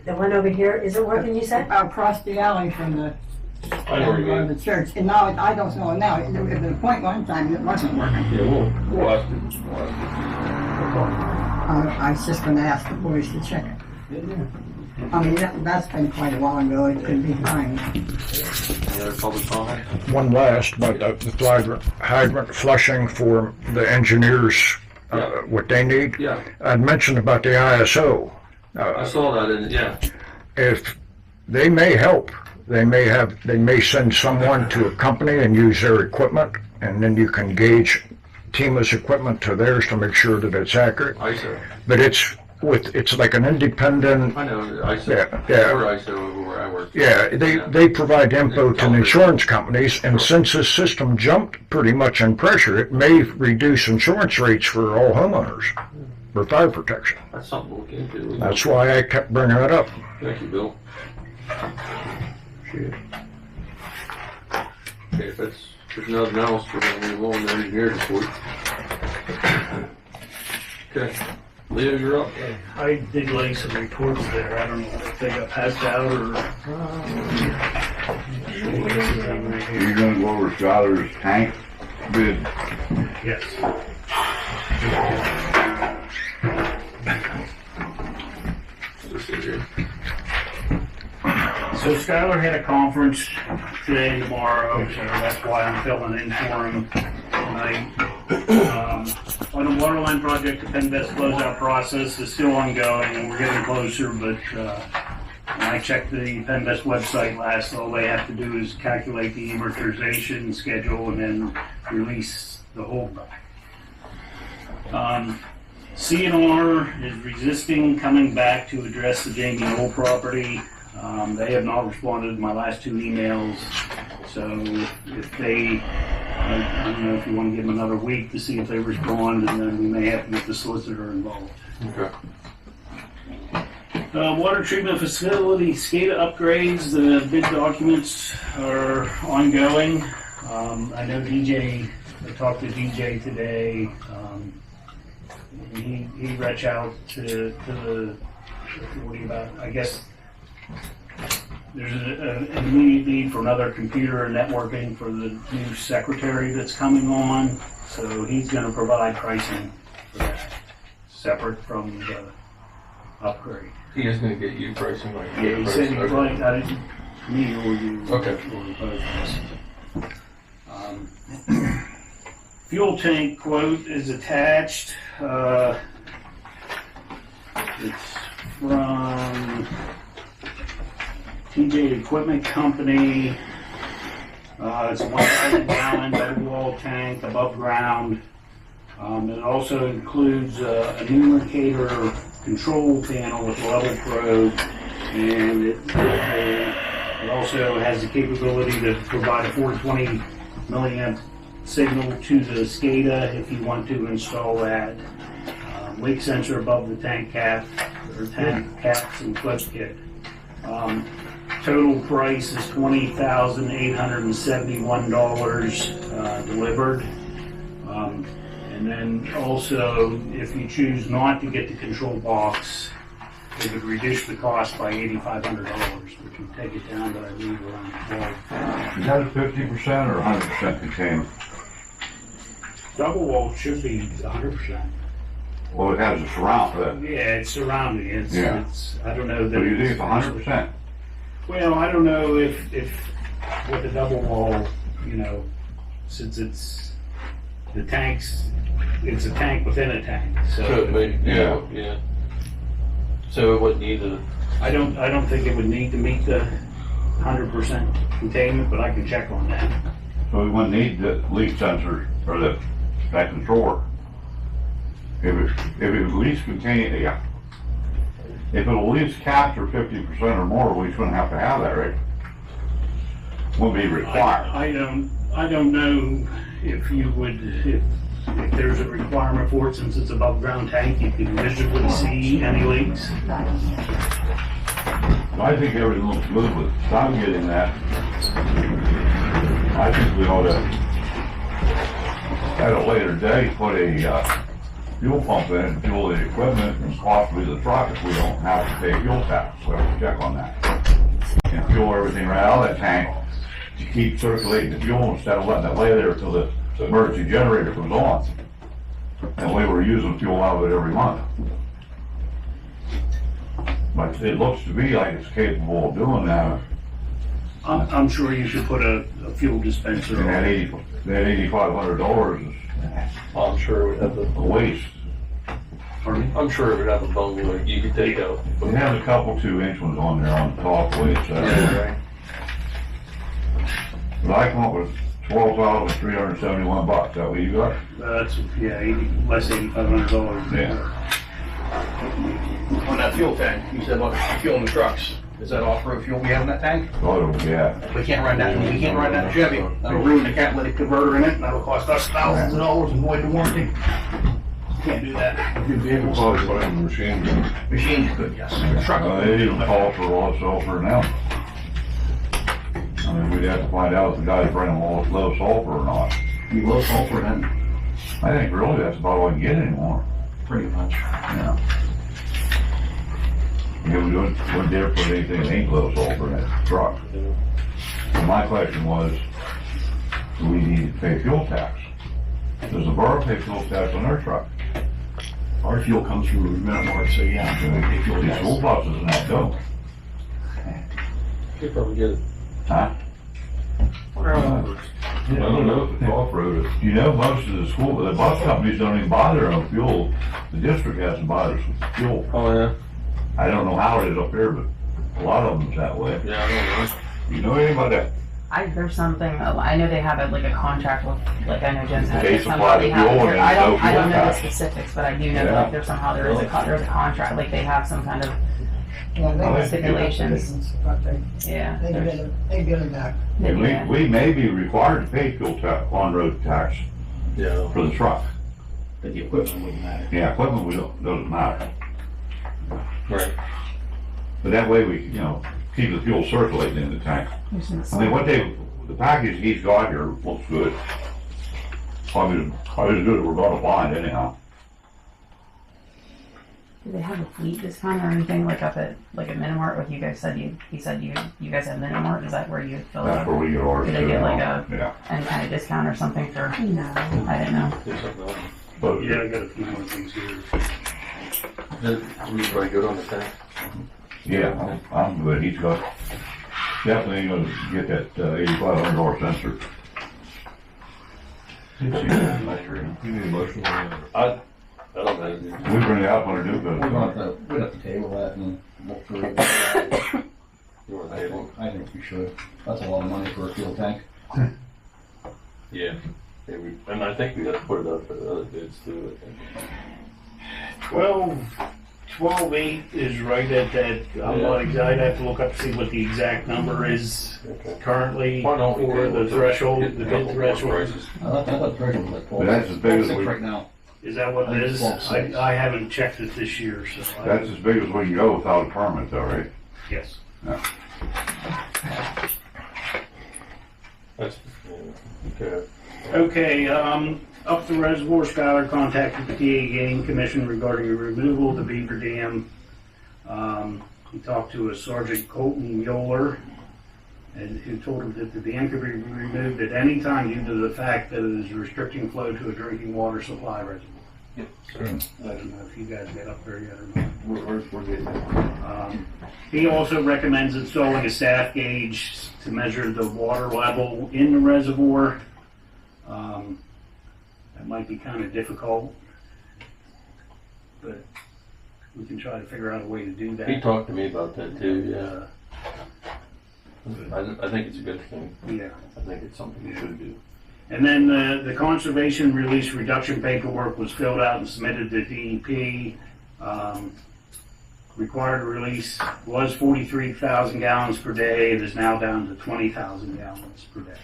The one over here isn't working, you said? Across the alley from the, I know what you mean. the church. And now, I don't know now, there was a point one time it wasn't working. Yeah, we'll have to. I was just gonna ask the boys to check it. I mean, that's been quite a while ago, it could be fine. Any other public comment? One last, but the hydrant flushing for the engineers, what they need. Yeah, I'd mentioned about the ISO. I saw that in, yeah. If they may help, they may send someone to a company and use their equipment, and then you can gauge Tima's equipment to theirs to make sure that it's accurate. ISO. But it's like an independent, I know, ISO. Yeah. Or ISO over where I work. yeah, they provide info to the insurance companies, and since this system jumped pretty much in pressure, it may reduce insurance rates for all homeowners for fire protection. That's something to look into. That's why I kept bringing it up. Thank you, Bill. Appreciate it. Okay, if there's nothing else, we're gonna move on to engineer report. Okay, Leo, you're up. I did lay some reports there. I don't know if they got passed out or. you're gonna go over Skylar's tank bid. Yes. Let's see here. So Skylar had a conference today and tomorrow, so that's why I'm filling in for him tonight. On the water line project, the Penn Best closeout process is still ongoing, and we're getting closer, but when I checked the Penn Best website last, all they have to do is calculate the amortization schedule and then release the holdback. CNR is resisting coming back to address the Jamie Knoll property. They have not responded to my last 2 emails, so if they, I don't know if you want to give them another week to see if they respond, and then we may have to get the solicitor involved. Okay. Water treatment facility SCADA upgrades, the bid documents are ongoing. I know DJ, I talked to DJ today. He reached out to the, what do you about, I guess, there's an immediate need for another computer and networking for the new secretary that's coming on. So he's gonna provide pricing for that, separate from the upgrade. He is gonna get you pricing, like. Yeah, he said he'd like, I didn't, me or you. Okay. Or both of us. Fuel tank quote is attached. It's from TJ Equipment Company. It's a 1,000 gallon double wall tank above ground. It also includes a numerator control panel with level probe, and it also has the capability to provide a 420 milliamp signal to the SCADA if you want to install that. Leak sensor above the tank cap, or tank caps and flip kit. Total price is $20,871 delivered. And then also, if you choose not to get the control box, it would reduce the cost by $8,500, which would take it down to, I believe, around 12. Is that a 50% or 100% containment? Double wall should be 100%. Well, it has a surround, Yeah, it's surrounding. It's, Yeah. it's, I don't know that. so you think it's 100%? Well, I don't know if with the double wall, you know, since it's the tanks, it's a tank within a tank. So, So yeah. So it wouldn't need the. I don't think it would need to meet the 100% containment, but I can check on that. So we wouldn't need the leak sensor or that controller. If it was least contained, yeah. if it at least capture 50% or more, we shouldn't have to have that, right? Will be required. I don't know if you would, if there's a requirement for it, since it's above ground tank, you can visibly see any leaks. I think everything looks good, but I'm getting that. I think we ought to, at a later date, put a fuel pump in and fuel the equipment and possibly the truck if we don't have to pay fuel tax. We'll have to check on that. And fuel everything right out of that tank to keep circulating the fuel instead of letting it lay there until the emergency generator comes on. And we were using fuel out of it every month. But it looks to me like it's capable of doing that. I'm sure you should put a fuel dispenser And on. that $8,500 is I'm sure it would have a the, waste. I'm sure it would have a bungalow you could take out. It has a couple 2-inch ones on there on the top waste. Yeah, But I come up with $12,371. Is that what you got? That's, yeah, less $8,500. Yeah. On that fuel tank, you said about fuel in the trucks. Is that off-road fuel we have in that tank? Oh, yeah. We can't run that Chevy. That'll ruin the catalytic converter in it, and that'll cost us thousands of dollars and void the warranty. Can't do that. Probably put it in the machine gun. Machines could, yes. Truck. They even call for a lot of sulfur now. I mean, we'd have to find out if the guy's running low sulfur or not. You low sulfur then? I think really that's about all I can get anymore. Pretty much. Yeah. You wouldn't dare put anything that ain't low sulfur in that truck. And my question was, do we need to pay fuel tax? Does the borough pay fuel tax on their truck? Our fuel comes from Mount so yeah. These school buses and that don't. You probably get it. Huh? I don't know if it's off-road. You know, most of the bus companies don't even buy their own fuel. The district has to buy their fuel. Oh, yeah? I don't know how it is up here, but a lot of them's that way. Yeah, I don't know. You know anything about that? There's something, I know they have it like a contract with, like I know Jen's had They it, supply somehow the they have fuel it. and I there's no don't fuel know the tax. specifics, but I do know Yeah. like there's a contract, like they have some kind of Yeah, they stipulations. but they Yeah. get it back. Yeah. We may be required to pay fuel tax, on-road tax Yeah. for the truck. But the equipment wouldn't matter. Yeah, equipment doesn't matter. Right. But that way we, keep the fuel circulating in the tank. I mean, the package he's got here looks good. Probably as good as we're gonna find anyhow. Do they have a fleet discount or anything like up at Minimart? Like you guys said, you said you guys have Minimart. Is that where you fill it That's up? where we get ours. Do they get like Yeah. any kind of discount or something for? No. I didn't know. There's something else. But Yeah, I got a few more things here. Everybody good on the tank? yeah, I'm good. He's got, definitely gonna get that $8,500 sensor. You need a motion on that? I don't know. We bring it out when we do We're good. gonna have to table that and look through it. You want to table? I think we should. That's a lot of money for a fuel tank. Yeah. And I think we got to put it up for the other bids too, I think. 12.8 is right at that, I'm not exact, I'd have to look up to see what the exact number is currently Why don't we for table the it? threshold, Get the a bid couple more threshold. prices. I thought the threshold was like 12. But that's as big as 12.6 we- right now. Is that what it is? 12.6. I haven't checked it this year, so. That's as big as we can go without a permit though, right? Yes. That's, okay. Okay, up the reservoir, Skylar contacted the PA Game Commission regarding the removal of the Beaver Dam. He talked to a Sergeant Colton Mueller, and who told him that the dam could be removed at any time due to the fact that it is restricting flow to a drinking water supply reservoir. Yep. I don't know if you guys get up there yet or not. We're getting there. He also recommends installing a staff gauge to measure the water level in the reservoir. That might be kind of difficult, but we can try to figure out a way to do that. He talked to me about that too, yeah. I think it's a good thing. Yeah. I think it's something we should do. And then the conservation release reduction paperwork was filled out and submitted to DEP. required release was 43,000 gallons per day. It is now down to 20,000 gallons per day.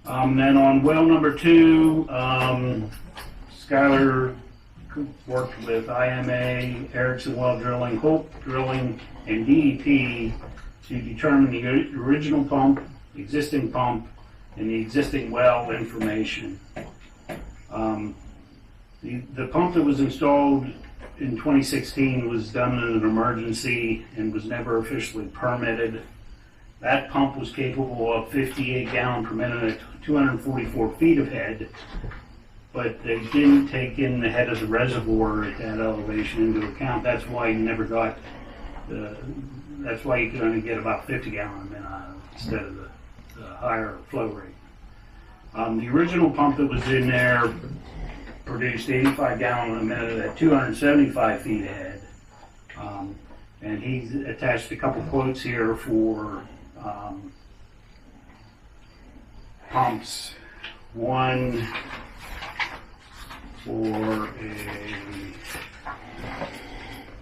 Then on well number 2, Skylar worked with IMA, Erickson Well Drilling, Hope Drilling, and DEP to determine the original pump, existing pump, and the existing well information. The pump that was installed in 2016 was done in an emergency and was never officially permitted. That pump was capable of 58 gallon per minute at 244 feet of head, but they didn't take in the head of the reservoir at that elevation into account. That's why you never got that's why you could only get about 50 gallon a minute out of it instead of the higher flow rate. The original pump that was in there produced 85 gallon a minute at 275 feet ahead. And he's attached a couple quotes here for pumps. One for a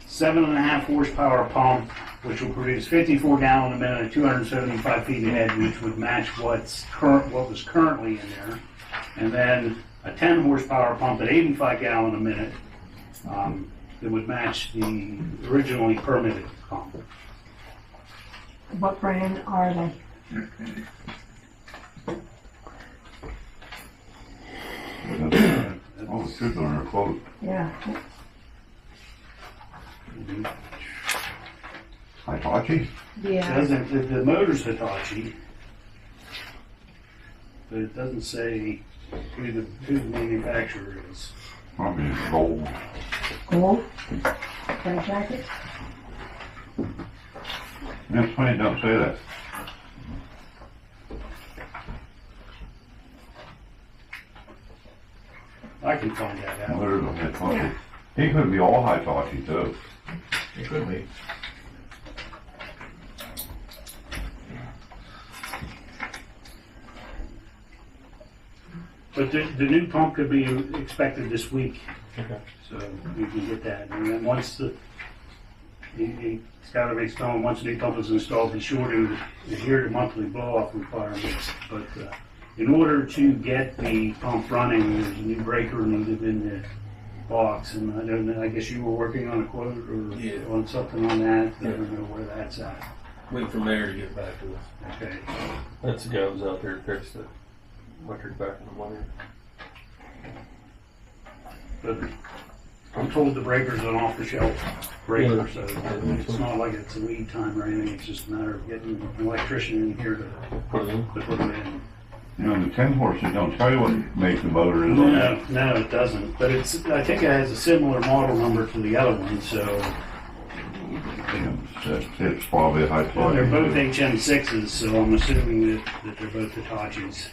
7.5 horsepower pump, which will produce 54 gallon a minute at 275 feet ahead, which would match what was currently in there. And then a 10 horsepower pump at 85 gallon a minute that would match the originally permitted pump. What brand are they? Oh, it should be on our quote. Yeah. Hitachi? Yeah. The motor's Hitachi, but it doesn't say who the manufacturer is. Probably gold. Gold? Red jacket? That's funny, it don't say that. I can find that out. Well, there's a Hitachi. He could be all Hitachi too. It could be. But the new pump could be expected this week, Okay. so we can get that. And then once Skylar makes tone, once the new pump is installed, be sure to adhere to monthly blow-off requirements. But in order to get the pump running, there's a new breaker needed in the box. And I don't know, I guess you were working on a quote or on something on that. I don't know where that's at. Wait for Mayor to get back to us. Okay. That's the guy who was out there to fix the electric back in the morning. But I'm told the breaker's an off-the-shelf breaker, so it's not like it's a lead time or anything. It's just a matter of getting an electrician in here to put it in. You know, the 10 horses don't tell you what make the motor is. No, it doesn't. But I think it has a similar model number to the other one, so. It's probably a Hitachi. Well, they're both HM6s, so I'm assuming that they're both Hitachis.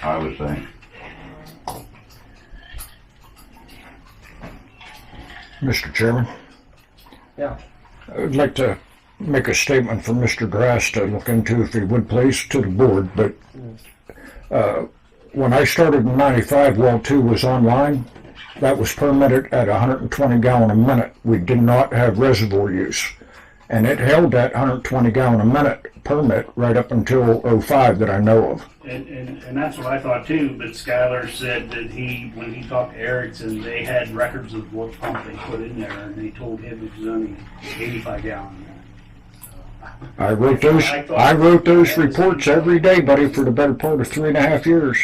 I would think. Mr. Chairman? Yeah. I would like to make a statement for Mr. Grass to look into, if he would please, to the board, but when I started in '95, well 2 was online. That was permitted at 120 gallon a minute. We did not have reservoir use. And it held that 120 gallon a minute permit right up until '05 that I know of. And that's what I thought too, but Skylar said that when he talked to Erickson, they had records of what pump they put in there, and they told him it was only 85 gallon. I wrote those reports every day, buddy, for the better part of 3.5 years.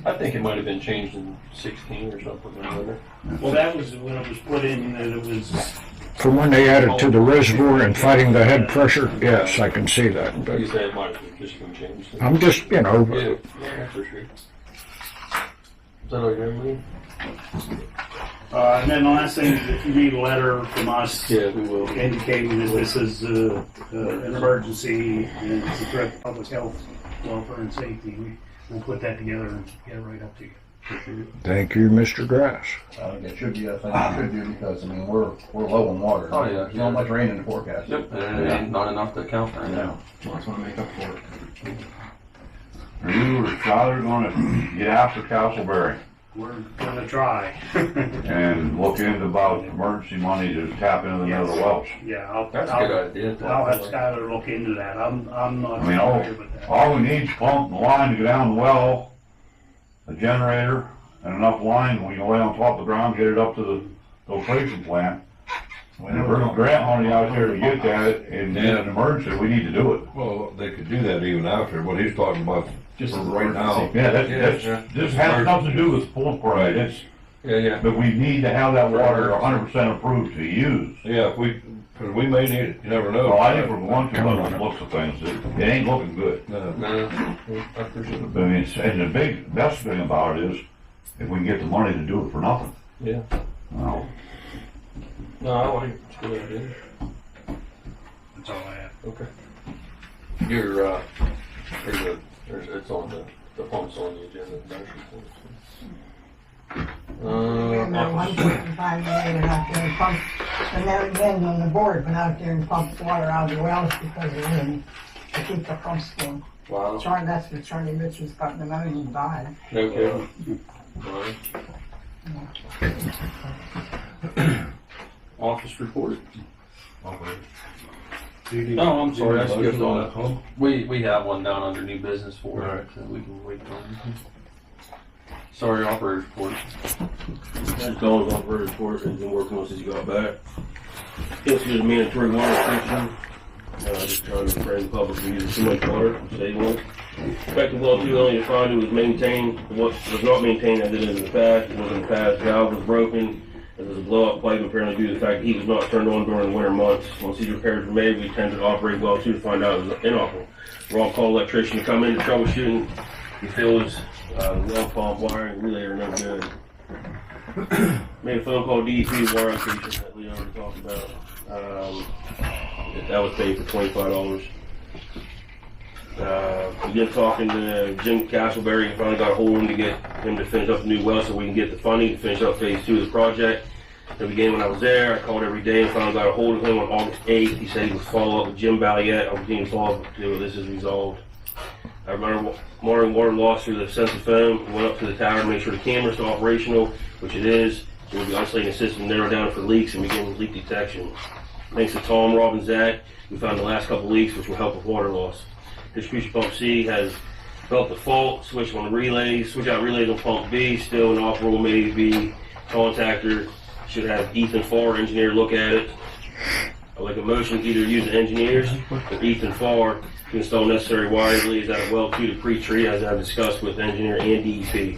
I think it might have been changed in 16 or something like that. Well, that was when it was put in, that it was. From when they added to the reservoir and fighting the head pressure, yes, I can see that. But You said it might have just been changed. I'm just, Yeah, for sure. Is that all you're doing? And then the last thing, if you need a letter from us, Yeah, we will. indicating that this is an emergency and it's a threat to public health, welfare, and safety, we'll put that together and get it right up to you. thank you, Mr. Grass. It should be a thing it should do because, I mean, we're low on water. Oh, yeah. There's not much rain in the forecast. Yep, and not enough to count right now. Well, that's what I make up for it. Are you or Skylar gonna get after Castleberry? We're gonna try. And look into about emergency money to tap into the other wells. Yeah, That's a good idea. I'll have Skylar look into that. I'm not I mean, all, familiar with that. all we need is pump and line to go down the well, a generator, and enough line, we can lay on top of the ground, get it up to the filtration plant. And if there's no grant money out there to get that, and in an emergency, we need to do it. Well, they could do that even after, what he's talking about, Just for right now. Yeah, this has nothing to do with full pride, it's, Yeah. but we need to have that water 100% approved to use. Yeah, cause we may need it, you never know. Well, I think we're going to look at the looks of things, it ain't looking good. No, I appreciate it. I mean, and the best thing about it is, if we can get the money to do it for nothing. Yeah. Well, No, I like it, it's a good idea. That's all I have. Okay. It's on the pump's on the agenda. Remember, 1.5 million out there and pump, and then again on the board went out there and pumped water out of the wells because of wind to keep the pumps going. Wow. Charlie, that's what Charlie Richards got pneumonia and died. Okay. Right. Office report. Oh, I'm sorry, I skipped on it. We have one down under new business for it, that we can wait on. Sorry, operator report. Just going on for a report and been working on since you got back. It's just mandatory water restriction. Just trying to refrain the public from using too much water, save one. Effective well 2 only defined it was maintained, what was not maintained as it is in the past. It was in the past, valve was broken. There was a blow-up pipe apparently due to the fact that heat was not turned on during the winter months. Once these repairs were made, we attempted to operate well 2 to find out it was inoperable. Rob called electrician to come in to troubleshooting. He feels well pump wiring relay are no good. Made a phone call to DEP wire location that we already talked about. That was paid for $25. Began talking to Jim Castleberry and finally got a hold of him to get him to finish up the new well so we can get the funding to finish up phase 2 of the project. At the beginning when I was there, I called every day and finally got a hold of him on August 8th. He said he would follow up with Jim Balliet. I'll continue to follow up until this is resolved. I remember monitoring water loss through the sensor phone. We went up to the tower to make sure the camera's still operational, which it is. We'll be isolating the system, narrow down for leaks, and begin with leak detection. Thanks to Tom, Rob, and Zach, we found the last couple leaks, which will help with water loss. Distribution pump C has developed a fault, switch on the relays, switch out relays on pump B, still inoperable, maybe contactor. Should have Ethan Farr engineer look at it. I'd like a motion to either use the engineers or Ethan Farr to install necessary wire relays out of well 2 to pre-treat as I've discussed with engineer and DEP.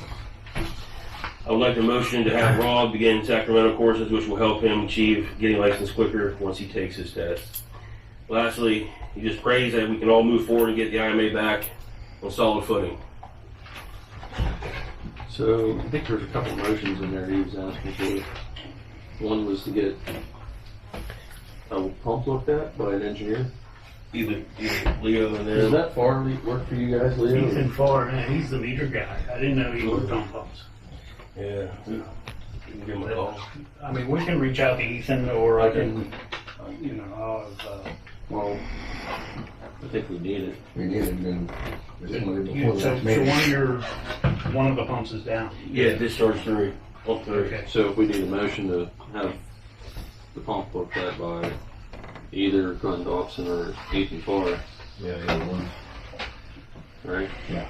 I would like a motion to have Rob begin Sacramento courses, which will help him achieve getting licensed quicker once he takes his test. Lastly, he just prays that we can all move forward and get the IMA back on solid footing. So I think there's a couple motions in there he was asking for. One was to get a pump looked at by an engineer. Either Leo and Does then. that far work for you guys, Leo? Ethan Farr, man, he's the meter guy. I didn't know he worked on pumps. Yeah. We can give him a call. I mean, we can reach out to Ethan, or I can, you know, Well, I think we need it. We need it, then. so one of the pumps is down. Yeah, discharge 3. Pump 3. Okay. So if we need a motion to have the pump looked at by either Glenn Dobson or Ethan Farr, Yeah, either one. right? Yeah.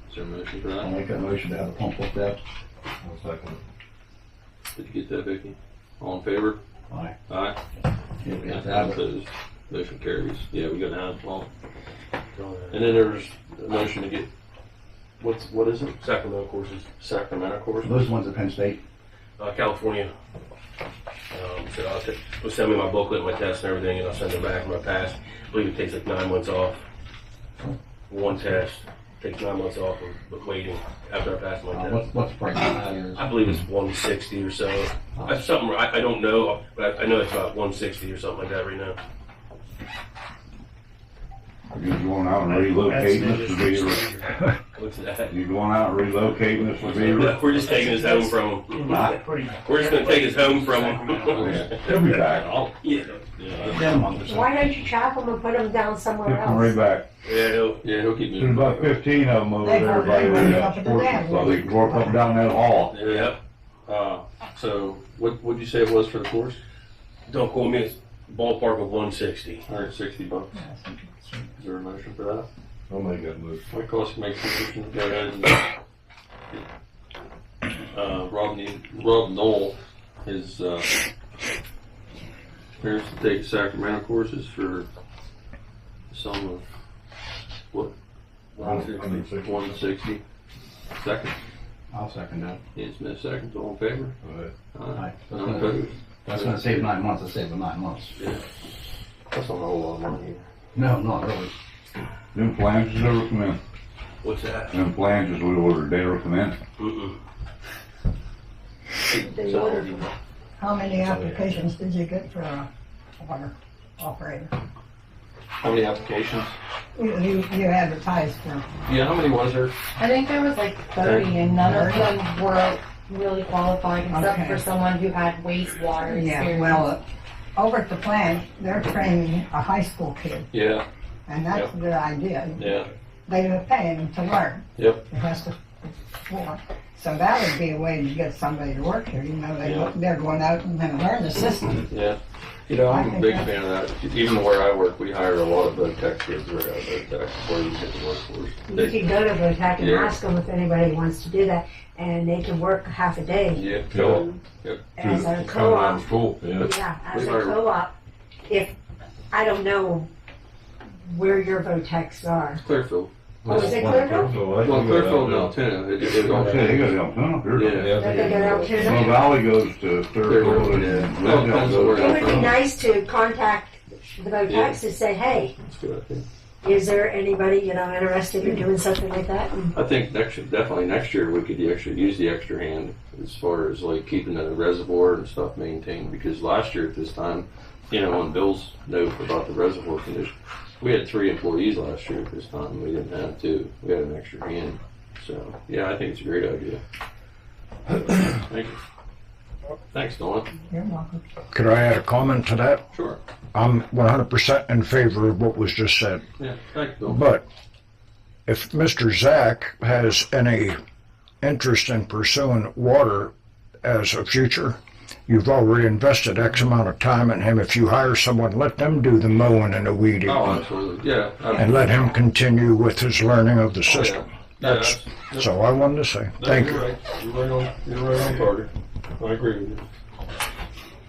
Is there a motion for I'll that? make that motion to have the pump looked at. I'll second it. Did you get that, Vicky? All in favor? Aye. Aye. Yeah, we have to have it. Opposed? Motion carries. Yeah, we gotta have the pump. And then there's a motion to get, what is it? Sacramento courses. Sacramento course? Those ones at Penn State. California. So they'll send me my booklet, my test and everything, and I'll send it back my pass. I believe it takes like 9 months off. One test takes 9 months off of waiting after I pass my test. What's the price on that is? I believe it's 160 or so. That's something I don't know, but I know it's about 160 or something like that right now. Are you going out and relocating Mr. Beaver? What's that? You going out and relocating Mr. Beaver? We're just taking his home from him. We're just gonna take his home from him. He'll be back. Yeah. in a month or so. Why don't you chop them and put them down somewhere Get them right else? back. He'll keep There's moving. about 15 of them over They there by probably the up at the sports dam. club. They can work up and down that hall. Yep. So what'd you say it was for the course? Don't quote me, it's ballpark of 160. $160. Is there a motion for that? I'll make that move. Mccusker makes a motion, go ahead and, Rob Knoll is, parents to take Sacramento courses for the sum of, what? 160. Second, I'll second that. Ian Smith, second, all in favor? Aye. None opposed? That's gonna save 9 months, let's save the 9 months. Yeah. That's not a whole lot of money. No, not really. Them flanges ever come in? What's that? Them flanges we ordered, they ever come in? Mm-mm. They ordered How many applications did you get for a water operator? How many applications? You advertised for, Yeah, how many was there? I think there was like 30 and none of them were really qualified except Okay. for someone who had wastewater experience. yeah, well, over at the plant, they're training a high school kid, Yeah, and that's a good idea. yeah, They are paying him to learn. yep. It has to, well, so that would be a way to get somebody to work here, you know, Yeah. they're going out and then learn the system. Yeah, you know, I I'm a think big that's- fan of that. Even where I work, we hire a lot of VOTEC kids right out of VOTEC before you get to workforce. You can go to VOTEC and Yeah. ask them if anybody wants to do that, and they can work half a day. Yeah, As a Kind co-op, of cool, yeah. yeah, as We a are- co-op, if, I don't know where your VOTECs are. Clearfield. Oh, is it Clearfield? Well, Clearfield and Altoona. It Don't say, they all. got them coming up here. Yeah. Don't they go out to Snow Valley goes to Third and Yeah. Red Well, Hill depends on where goes. It would be nice to contact the VOTECs to say, hey, That's a good idea. is there anybody, interested in doing something like that? And I think definitely next year we could actually use the extra hand as far as like keeping the reservoir and stuff maintained, because last year at this time, on Bill's note about the reservoir condition, we had 3 employees last year at this time. We didn't have 2. We had an extra hand. So yeah, I think it's a great idea. Thank you. Thanks, Dawn. You're welcome. Could I add a comment to that? Sure. I'm 100% in favor of what was just said. Yeah, thanks, Bill. But if Mr. Zach has any interest in pursuing water as a future, you've already invested X amount of time in him. If you hire someone, let them do the mowing and the weeding. Oh, absolutely. Yeah. And let him continue with his learning of the system. Yeah, That's all I wanted to say. Thank you. You're right. You're right on target. I agree with you.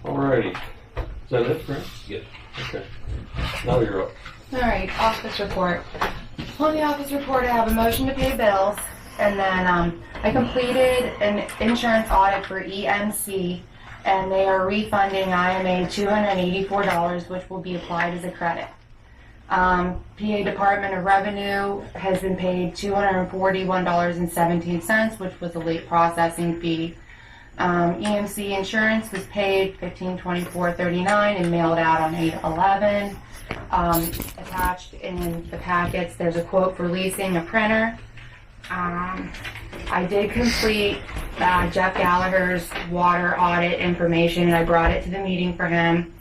Alrighty. Is that it, Grant? Yeah. Okay. Now you're up. All right, office report. On the office report, I have a motion to pay bills, and then I completed an insurance audit for EMC, and they are refunding IMA $284, which will be applied as a credit. PA Department of Revenue has been paid $241.17, which was a late processing fee. EMC insurance was paid $1524.39 and mailed out on 8/11. Attached in the packets, there's a quote for leasing a printer. I did complete Jeff Gallagher's water audit information, and I brought it to the meeting for him.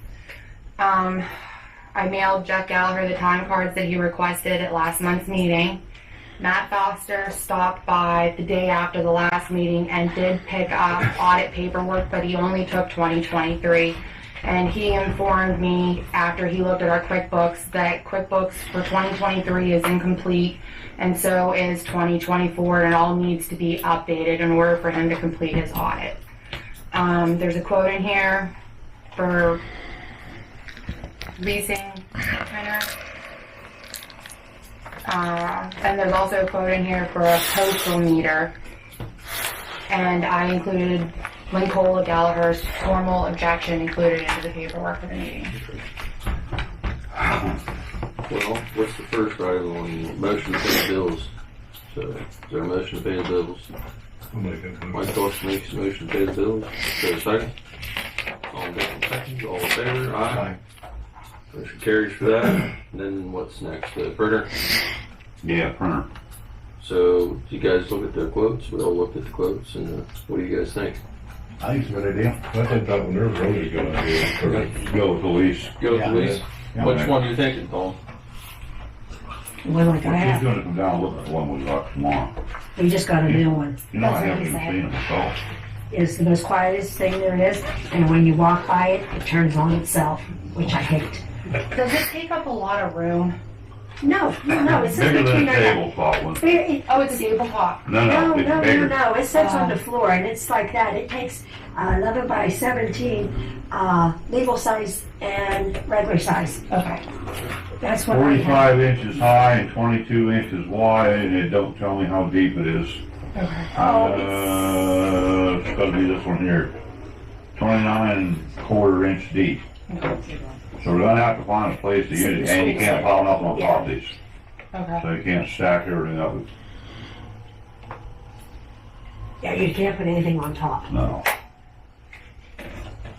I mailed Jeff Gallagher the time cards that he requested at last month's meeting. Matt Foster stopped by the day after the last meeting and did pick up audit paperwork, but he only took 2023. And he informed me after he looked at our QuickBooks that QuickBooks for 2023 is incomplete, and so is 2024, and it all needs to be updated in order for him to complete his audit. There's a quote in here for leasing a printer. And there's also a quote in here for a postal meter. And I included Lincola Gallagher's formal objection included into the paperwork for the meeting. Well, what's the first item on the motion to pay the bills? So, is there a motion to pay the bills? I'll make that move. Mike Foster makes a motion to pay the bills. Is there a second? All in favor? All in favor? Aye. Motion carries for that. And then what's next? The printer? Yeah, printer. So, do you guys look at the quotes? We all looked at the quotes, and what do you guys think? I think it's a good idea. I think that one there was really a good idea. Go with the lease. Go with the lease. Yeah. Which one are you thinking, Paul? One like I Well, she's have. gonna come down and look at the one we got tomorrow. We just got a new one. You know, I That's what haven't he even said. seen it myself. It's the most quietest thing there is, and when you walk by it, it turns on itself, which I hate. Does it take up a lot of room? No, it sits Bigger than between a our. tabletop one. Oh, it's a tabletop. No, it's bigger. No, it sits on the floor, and it's like that. It takes 11 by 17, legal size and regular size. Okay. That's what I have. 45 inches high and 22 inches wide, and it don't tell me how deep it is. Okay. It's gotta be this one here. 29.25 inch deep. So we're gonna have to find a place to use it, and you can't pile nothing on top of these. Okay. So you can't stack everything up. Yeah, you can't put anything on top. No.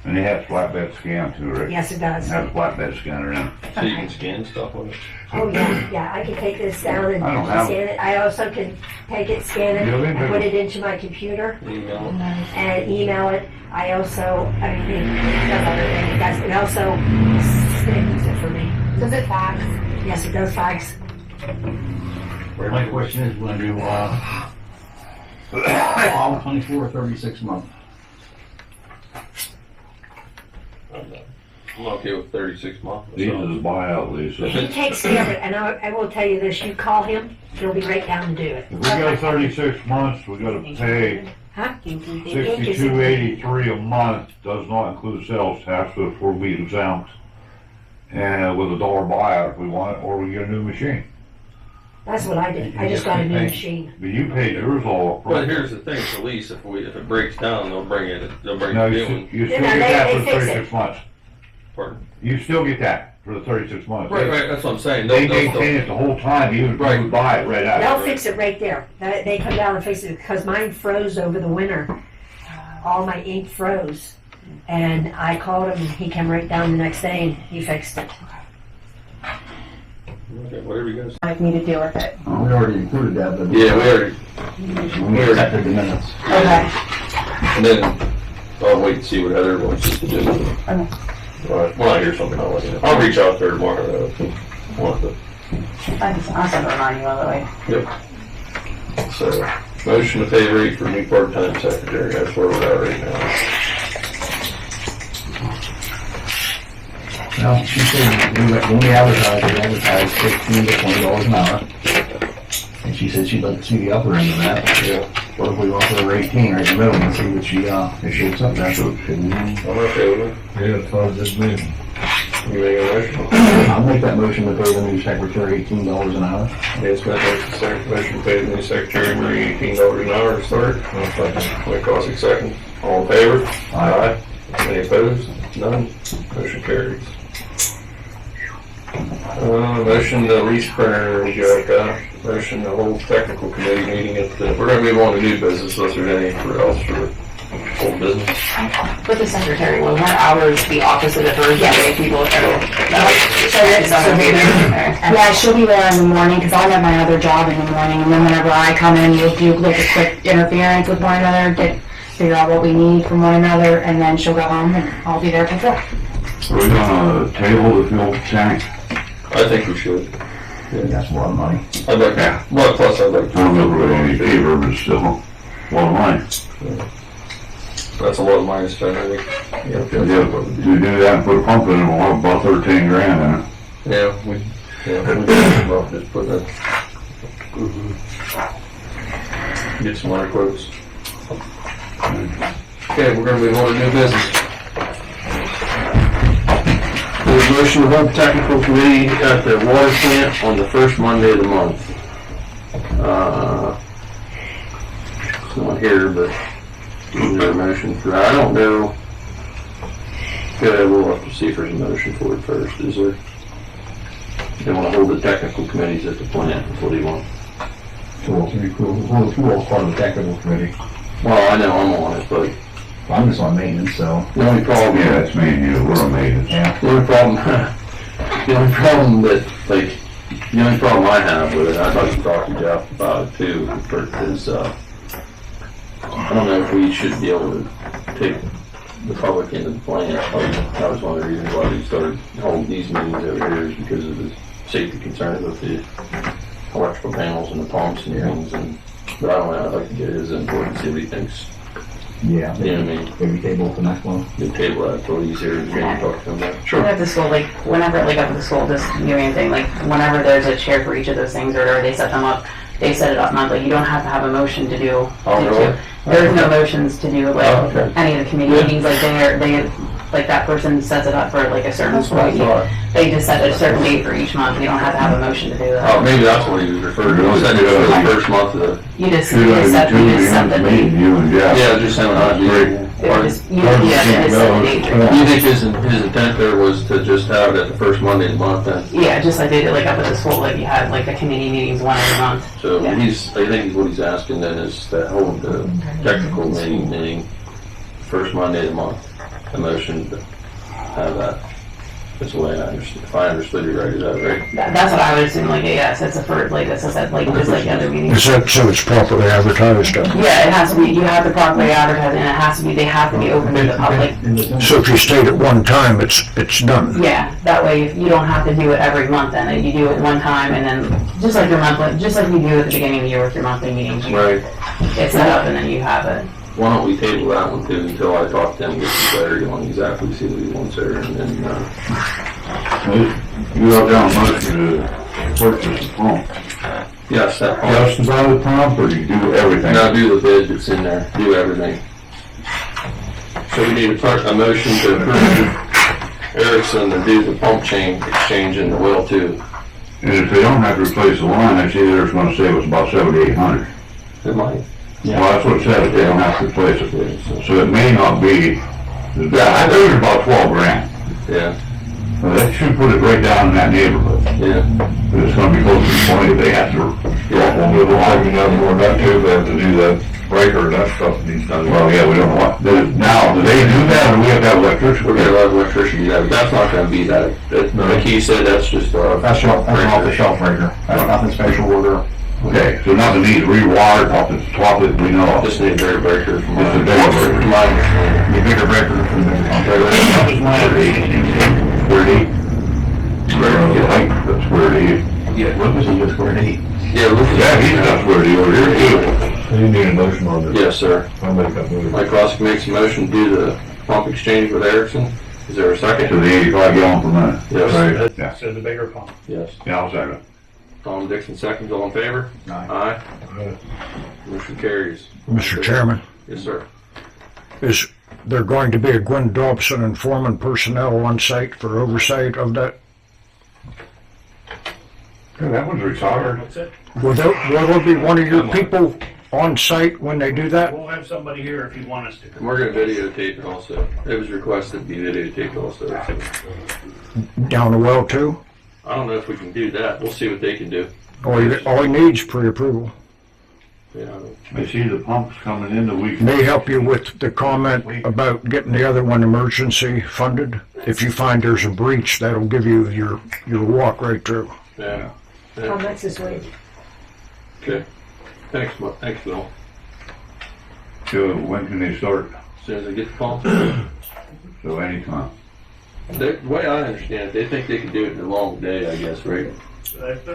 And it has flatbed scan too, right? Yes, it does. It has a flatbed scanner in it. So you can scan stuff on it? Oh, yeah, I can take this down and I don't have scan it. I also can take it, scan it, Yeah, they and do. put it into my computer Email. and email it. I also, it does other things. It also stamps it for me. Does it fax? Yes, it does fax. My question is, we're gonna do, all 24 or 36 months. I'm okay with 36 months. These are the buyout leases. He takes care of it, and I will tell you this, you call him, he'll be right down to do it. If we go 36 months, we gotta pay Huh? $62.83 a month, does not include sales tax, so if we're being exempt. And with $1 buyout if we want it, or we get a new machine. That's what I did. I just got a new machine. But you paid yours all up But front. here's the thing, it's a lease. If it breaks down, they'll bring it No, to you new still one. you still No, get they that for fix it. 36 months. Pardon? You still get that for the 36 months. Right, that's what I'm saying. They They'll- maintain it the whole time, you would buy it right out. They'll fix it right there. They come down and fix it, because mine froze over the winter. All my ink froze. And I called him, and he came right down the next day, and he fixed it. Okay, whatever you guys. Like me to deal with it. We already included that, but. Yeah, we already. We accepted the minutes. Okay. And then I'll wait and see what Heather wants us to do. Okay. When I hear something, I'll let you know. I'll reach out to her tomorrow. Want to. I'll send it on you all the way. Yep. So, motion to pay rate for new part-time secretary. That's where we're at right now. No, she said, when we advertised, $15 to $20 an hour. And she said she'd like to see the upper end of that. Yeah. What if we offer her 18 right in the middle and see what she, if she accepts that? I'm okay with it. Yeah, it's fine, just me. You make a motion? I'll make that motion to pay the new secretary $18 an hour. Yes, motion to pay the new secretary $18 an hour to start. Mccusker second. All in favor? Aye. Any opposed? None. Motion carries. Motion to lease printer. We got motion to hold technical committee meeting at the. We're gonna move on to new business unless there's anything else for old business. With the secretary, will her hours be opposite of hers? That way people are. Yeah, she'll be there in the morning, because I'll have my other job in the morning, and then whenever I come in, we'll do like a quick interference with one another, figure out what we need from one another, and then she'll go home, and I'll be there till 4. Are we gonna table the fuel tank? I think we should. That's a lot of money. I'd like. Well, plus I'd like I don't know if we're any favor, but it's still a lot of money. That's a lot of money to spend. I think. Yeah, to do that and put a pump in it, we'll have about 13 grand in it. Yeah, we just put that. Get some more quotes. Okay, we're gonna move on to new business. There's a motion to hold technical committee at the water plant on the first Monday of the month. It's not here, but is there a motion for that? I don't know. Okay, we'll have to see if there's a motion for it first. Is there? They want to hold the technical committees at the plant. What do you want? Who else part of the technical committee? Well, I know I'm on it, but I'm just on maintenance, so. the only problem, Yeah, it's me and you, we're amazing. Yeah. the only problem I have with it, I'd like to talk to Jeff about it too, is, I don't know if we should be able to take the public into the plan. That was one of the reasons why we started holding these meetings over here, is because of the safety concerns with the electrical panels and the pumps and things. And but I don't know, I'd like to get his input and see what he thinks. Yeah. You know what I mean? Maybe table for next one. The table that till he's here, we're gonna talk to him about. And at the school, like, whenever, like, up at the school, just doing anything, like, whenever there's a chair for each of those things, or they set them up, they set it up monthly, you don't have to have a motion to do. Really? There's no motions to do, like, okay. any of the committee meetings, like, they, like, that person sets it up for, like, a certain That's what I point. thought. They just set a certain date for each month, you don't have to have a motion to do Oh, that. maybe that's what he was referring to. He said it was the first month of the. You just set the date. You and Jeff. Yeah, just having an idea. The date. You think his intent there was to just have it at the first Monday of the month then? Yeah, just like they did, like, up at the school, like, you had, like, the committee meetings one every month. So Yeah. I think what he's asking then is to hold the technical meeting first Monday of the month. A motion to have that. That's the way I understood, if I understood you right, is that right? That's what I would assume, like, yeah, so it's a first, like, this is like, just like the other meetings. Is that so it's properly advertised? Yeah, it has to be, you have to properly advertise, and it has to be, they have to be open to the public. So if you state it one time, it's done? Yeah, that way you don't have to do it every month then, you do it one time, and then, just like your monthly, just like you do at the beginning of the year with your monthly meetings. Right. It's set up and then you have it. Why don't we table that one too until I talk to him, get some clarity on exactly, see what he wants there, and then, You got down motion to purchase the pump. yes, that pump. Just buy the pump, or you do everything? No, do the bid that's in there, do everything. So we need a motion to approve Erickson to do the pump chain exchange in the well too. And if they don't have to replace the line, I see there's gonna save us about $7,800. It might. Well, that's what it says, they don't have to replace it. So it may not be, I think it's about 12 grand. Yeah, Well, that should put it right down in that neighborhood. yeah. But it's gonna be closer to 20 if they have to. We'll talk about more about too, they have to do the breaker and that stuff needs done. Well, yeah, we don't want, now, do they do that, or we have to have electricity? We're gonna let electrician do that, but that's not gonna be that, like he said, that's just That's off the shelf breaker. That's nothing special order. Okay, so nothing needs rewired off the top of it, we know. Just need a bigger breaker from Just a bigger breaker. my understanding. The bigger breaker for the bigger pump. That was my square deep. Yeah, I think that's square deep. Yeah, Lucas is just square deep. yeah, look at Yeah, he's got square deep over here too. You need a motion on this. Yes, sir. I'll make that motion. Mike Mccusker makes a motion to do the pump exchange with Erickson. Is there a To second? the 85 gallon per minute. Yes. Right. Yeah, So the bigger pump. Yes. yeah, I'll second. Tom Dixon seconds, all in favor? Aye. Aye. Motion carries. Mr. Chairman, Yes, sir. is there going to be a Gwen Dobson and foreman personnel on site for oversight of that? Yeah, that one's retired. What's it? Will there be one of your people on site when they do that? We'll have somebody here if you want us to. And we're gonna videotape it also. It was requested to be videotaped also. So Down the well too? I don't know if we can do that. We'll see what they can do. All he needs pre-approval. Yeah, I don't- I see the pumps coming in the week. May help you with the comment about getting the other one emergency funded. If you find there's a breach, that'll give you your walk right through. yeah. How Yeah. much this week? Okay. Thanks, thanks, Bill. So when can they start? As soon as I get the pump. So anytime. The way I understand it, they think they can do it in a long day, I guess, right?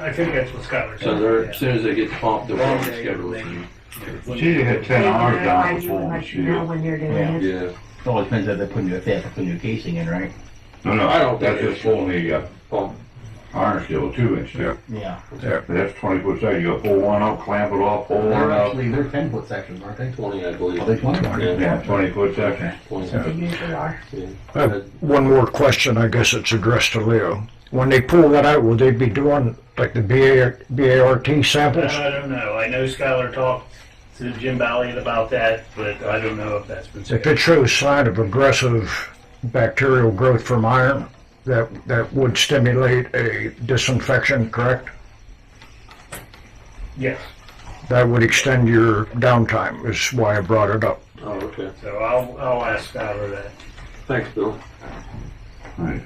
I think that's what Skylar said. So they're, Yeah. as soon as they get the pump, they'll run the schedule. See, they had 10 hours down I before will the let you know seal. when you're doing Yeah. it. Yeah. It all depends if they have to put new casing in, right? No, no, I don't think that's they just pulling the Pump. iron steel 2-inch there. Yeah. That's 20-foot section. You gotta pull one out, clamp it off, pull one out. They're 10-foot sections, aren't they? 20, I believe. Are they 20? Yeah, 20-foot section. 20. They usually are. I have one more question, I guess it's addressed to Leo. When they pull that out, will they be doing like the BART samples? I don't know. I know Skylar talked to Jim Balliet about that, but I don't know if that's been If said. it shows sign of aggressive bacterial growth from iron, that would stimulate a disinfection, correct? Yes. That would extend your downtime, is why I brought it up. Oh, okay. So I'll ask Skylar that. Thanks, Bill. Right.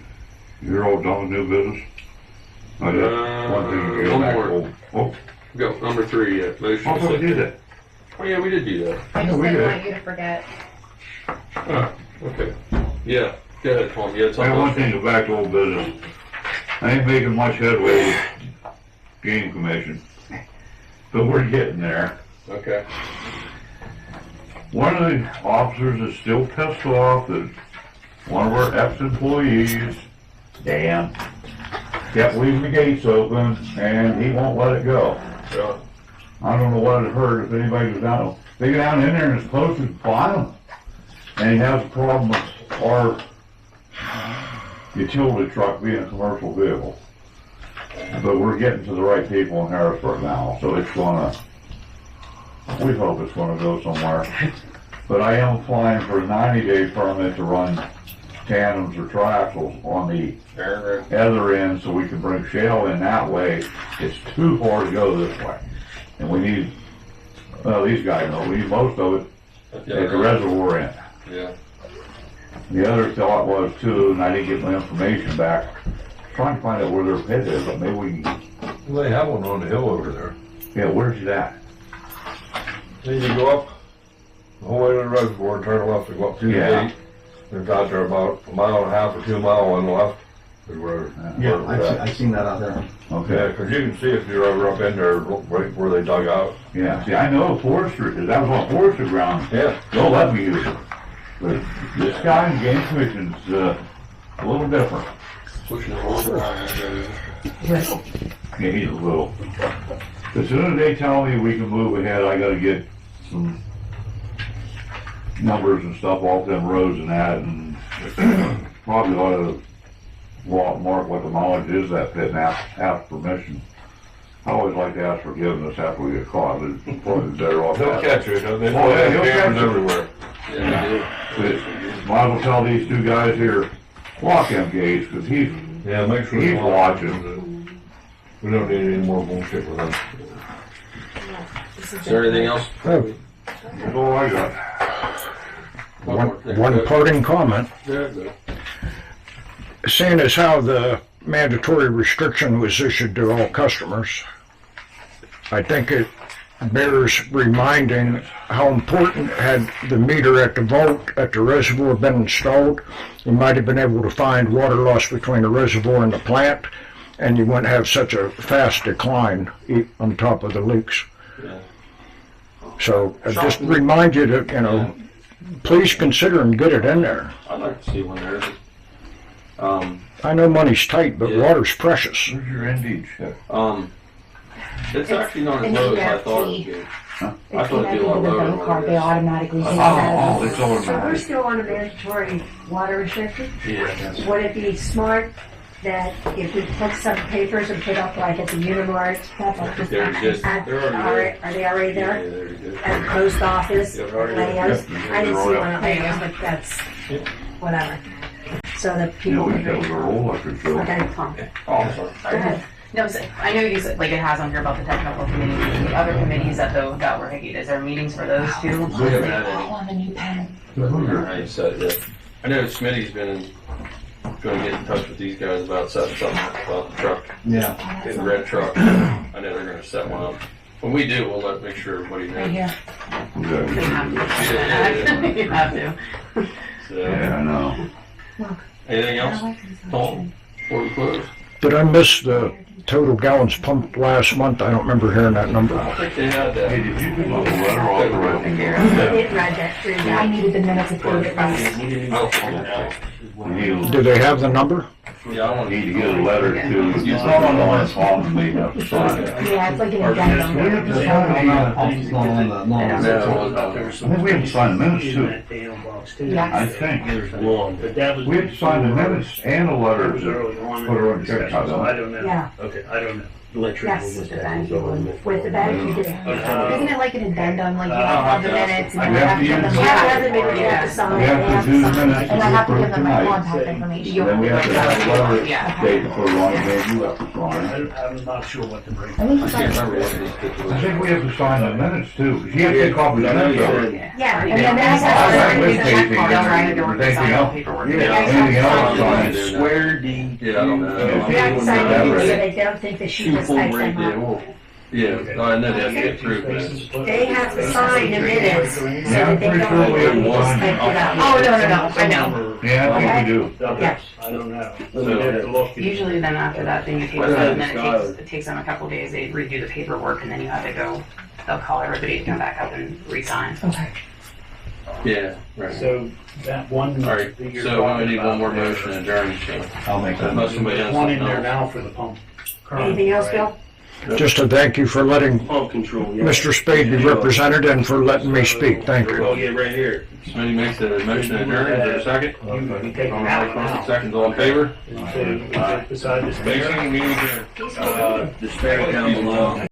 You're all done with new business? I got one thing to go one back. more. Oh, Go, number 3, motion. I thought we did that. Oh, yeah, we did do that. I No, just we didn't did. want you to forget. Okay. Yeah, go ahead, Tom. You had I something got one else? thing to back to old business. I ain't making much headway with game commission, but we're getting there. Okay. One of the officers is still pissed off that one of our ex-employees, Dan, kept leaving the gates open and he won't let it go. Yeah. I don't know what it hurt if anybody goes down. They go down in there and it's close to the bottom. And he has a problem with our utility truck being a commercial vehicle. But we're getting to the right people in Harrisburg now, so it's gonna, we hope it's gonna go somewhere. But I am applying for a 90-day permit to run tandems or triaxles on the other end so we can bring shale in that way. It's too far to go this way. And we need, well, these guys know, we need most of it at the reservoir end. Yeah. The other thought was too, and I didn't get my information back, trying to find out where their pit is, but maybe we can. Well, they have one on the hill over there. Yeah, where's it at? Then you go up the whole way to the reservoir and turn left and go up to the Yeah. gate. They've got there about 1.5 miles or 2 miles on the left. Is where, Yeah, where it's at. I seen that out there. Yeah, Okay, 'cause you can see if you're ever up in there, right where they dug out. yeah, see, I know forestry, cause that was on forestry ground, Yeah. they'll let me use it. But this guy in game commission's, a little different. Pushing it over. Yeah, he's a little. As soon as they tell me we can move ahead, I gotta get some numbers and stuff off them roads and that, and probably ought to mark what the mileage is that pit and ask permission. I always like to ask forgiveness after we get caught, but it's probably better off. They'll catch you, don't they? Oh, yeah, he'll Cameras catch you. everywhere. But might as well tell these two guys here, lock them gates, cause he's Make sure. He's you watching. We don't need any more bullshit with them. Is there anything else? That's all I got. One parting comment. Yeah, good. Seeing as how the mandatory restriction was issued to all customers, I think it bears reminding how important had the meter at the vault at the reservoir been installed. You might have been able to find water loss between the reservoir and the plant, and you wouldn't have such a fast decline on top of the leaks. Yeah. So I just remind you to, please consider and get it in there. I'd like to see one there. I know money's tight, but water's precious. Where's your ND check? It's actually not as low as I thought it would be. I thought it'd be a lot With a lower. bank card, they automatically take Oh, that. it's So we're automatic. still on a mandatory water restriction? Yeah. Would it be smart that if we took some papers and put up like at the Unimart, They're just, they're already there. are they already Yeah, there? they're good. At the post office, Yeah, they're already there. layouts? Yep. I didn't see They're one all of those, but that's, whatever. So that Yeah, people we can got read. a roll up or so. Okay, Oh, I'm sorry. go ahead. No, so I know you said, like, it has on here about the technical committee, the other committees that were hit, is there meetings for those too? We haven't had I any. want a new pen. I said, yeah. I know Smitty's been going to get in touch with these guys about setting something up about the truck, Yeah. the red truck. I know they're going to set one up. When we do, we'll make sure everybody Right knows. here. We got You have to. You have to. So, Yeah, I know. anything else, Tom, before we close? Did I miss the total gallons pumped last month? I don't remember hearing that number. I think they had that. Hey, did you give up a letter authorizing? It read that through I that. needed the minutes approved at last. You need, Do they have the number? Yeah, I want need to get a letter to, it's not on the last form, and they have to sign it. Yeah, it's like an addendum. We have to The sign pump's going on the lawn. I think we have to sign the minutes too. I Yes. think. There's one. But that was. We have to sign the minutes and a letter to Early on. put her on check. So I don't know. Yeah. Okay, I don't know. Yes, with the bank. With the bank, you did. Isn't it like an addendum, like you have the minutes and You you have to have to give them use- You have to have back? the minutes, you have to sign. We it, have they to have do the to sign it. minutes And I have to give approved them my tonight. contact information. Then we have to have a letter Yeah. date to put it on, and then you have to sign it. I'm not sure what the break. I think I it's can't like, remember what these people I think we have to sign the minutes too, 'cause you have to copy the minutes of it. Yeah, and and then then that's that's. I how. like this Check page, mark, they'll write it or anything sign else, paperwork. anything else signed. Swear deed. Yeah, I don't know. You have to sign Yeah, it so right. they don't think that she just typed them up. Yeah, I know they have to get approved. They have to sign the minutes so that they pretty don't sure we have really one. type it up. Oh, no, I know. Yeah, I think we do. Yeah. I don't know. We'd have to look. Usually then after that, then you take them, and then it takes them a couple days, they redo the paperwork, and then you have to go, they'll call everybody to come back up and re-sign. Okay. Yeah, right. So that one. All right, that you're so talking we need one about more there, motion adjourned, so. I'll make that. Unless somebody has One in something there else. now for the pump. Anything else, Bill? Just to thank you for letting Pump control, yeah. Mr. Spade be represented and for letting me speak. Thank you. Oh, yeah, right here. Somebody makes a motion adjourned, is there a second? You can be taken All out right, now. seconds, all in favor? So, beside this. Meeting adjourned. The spare down below.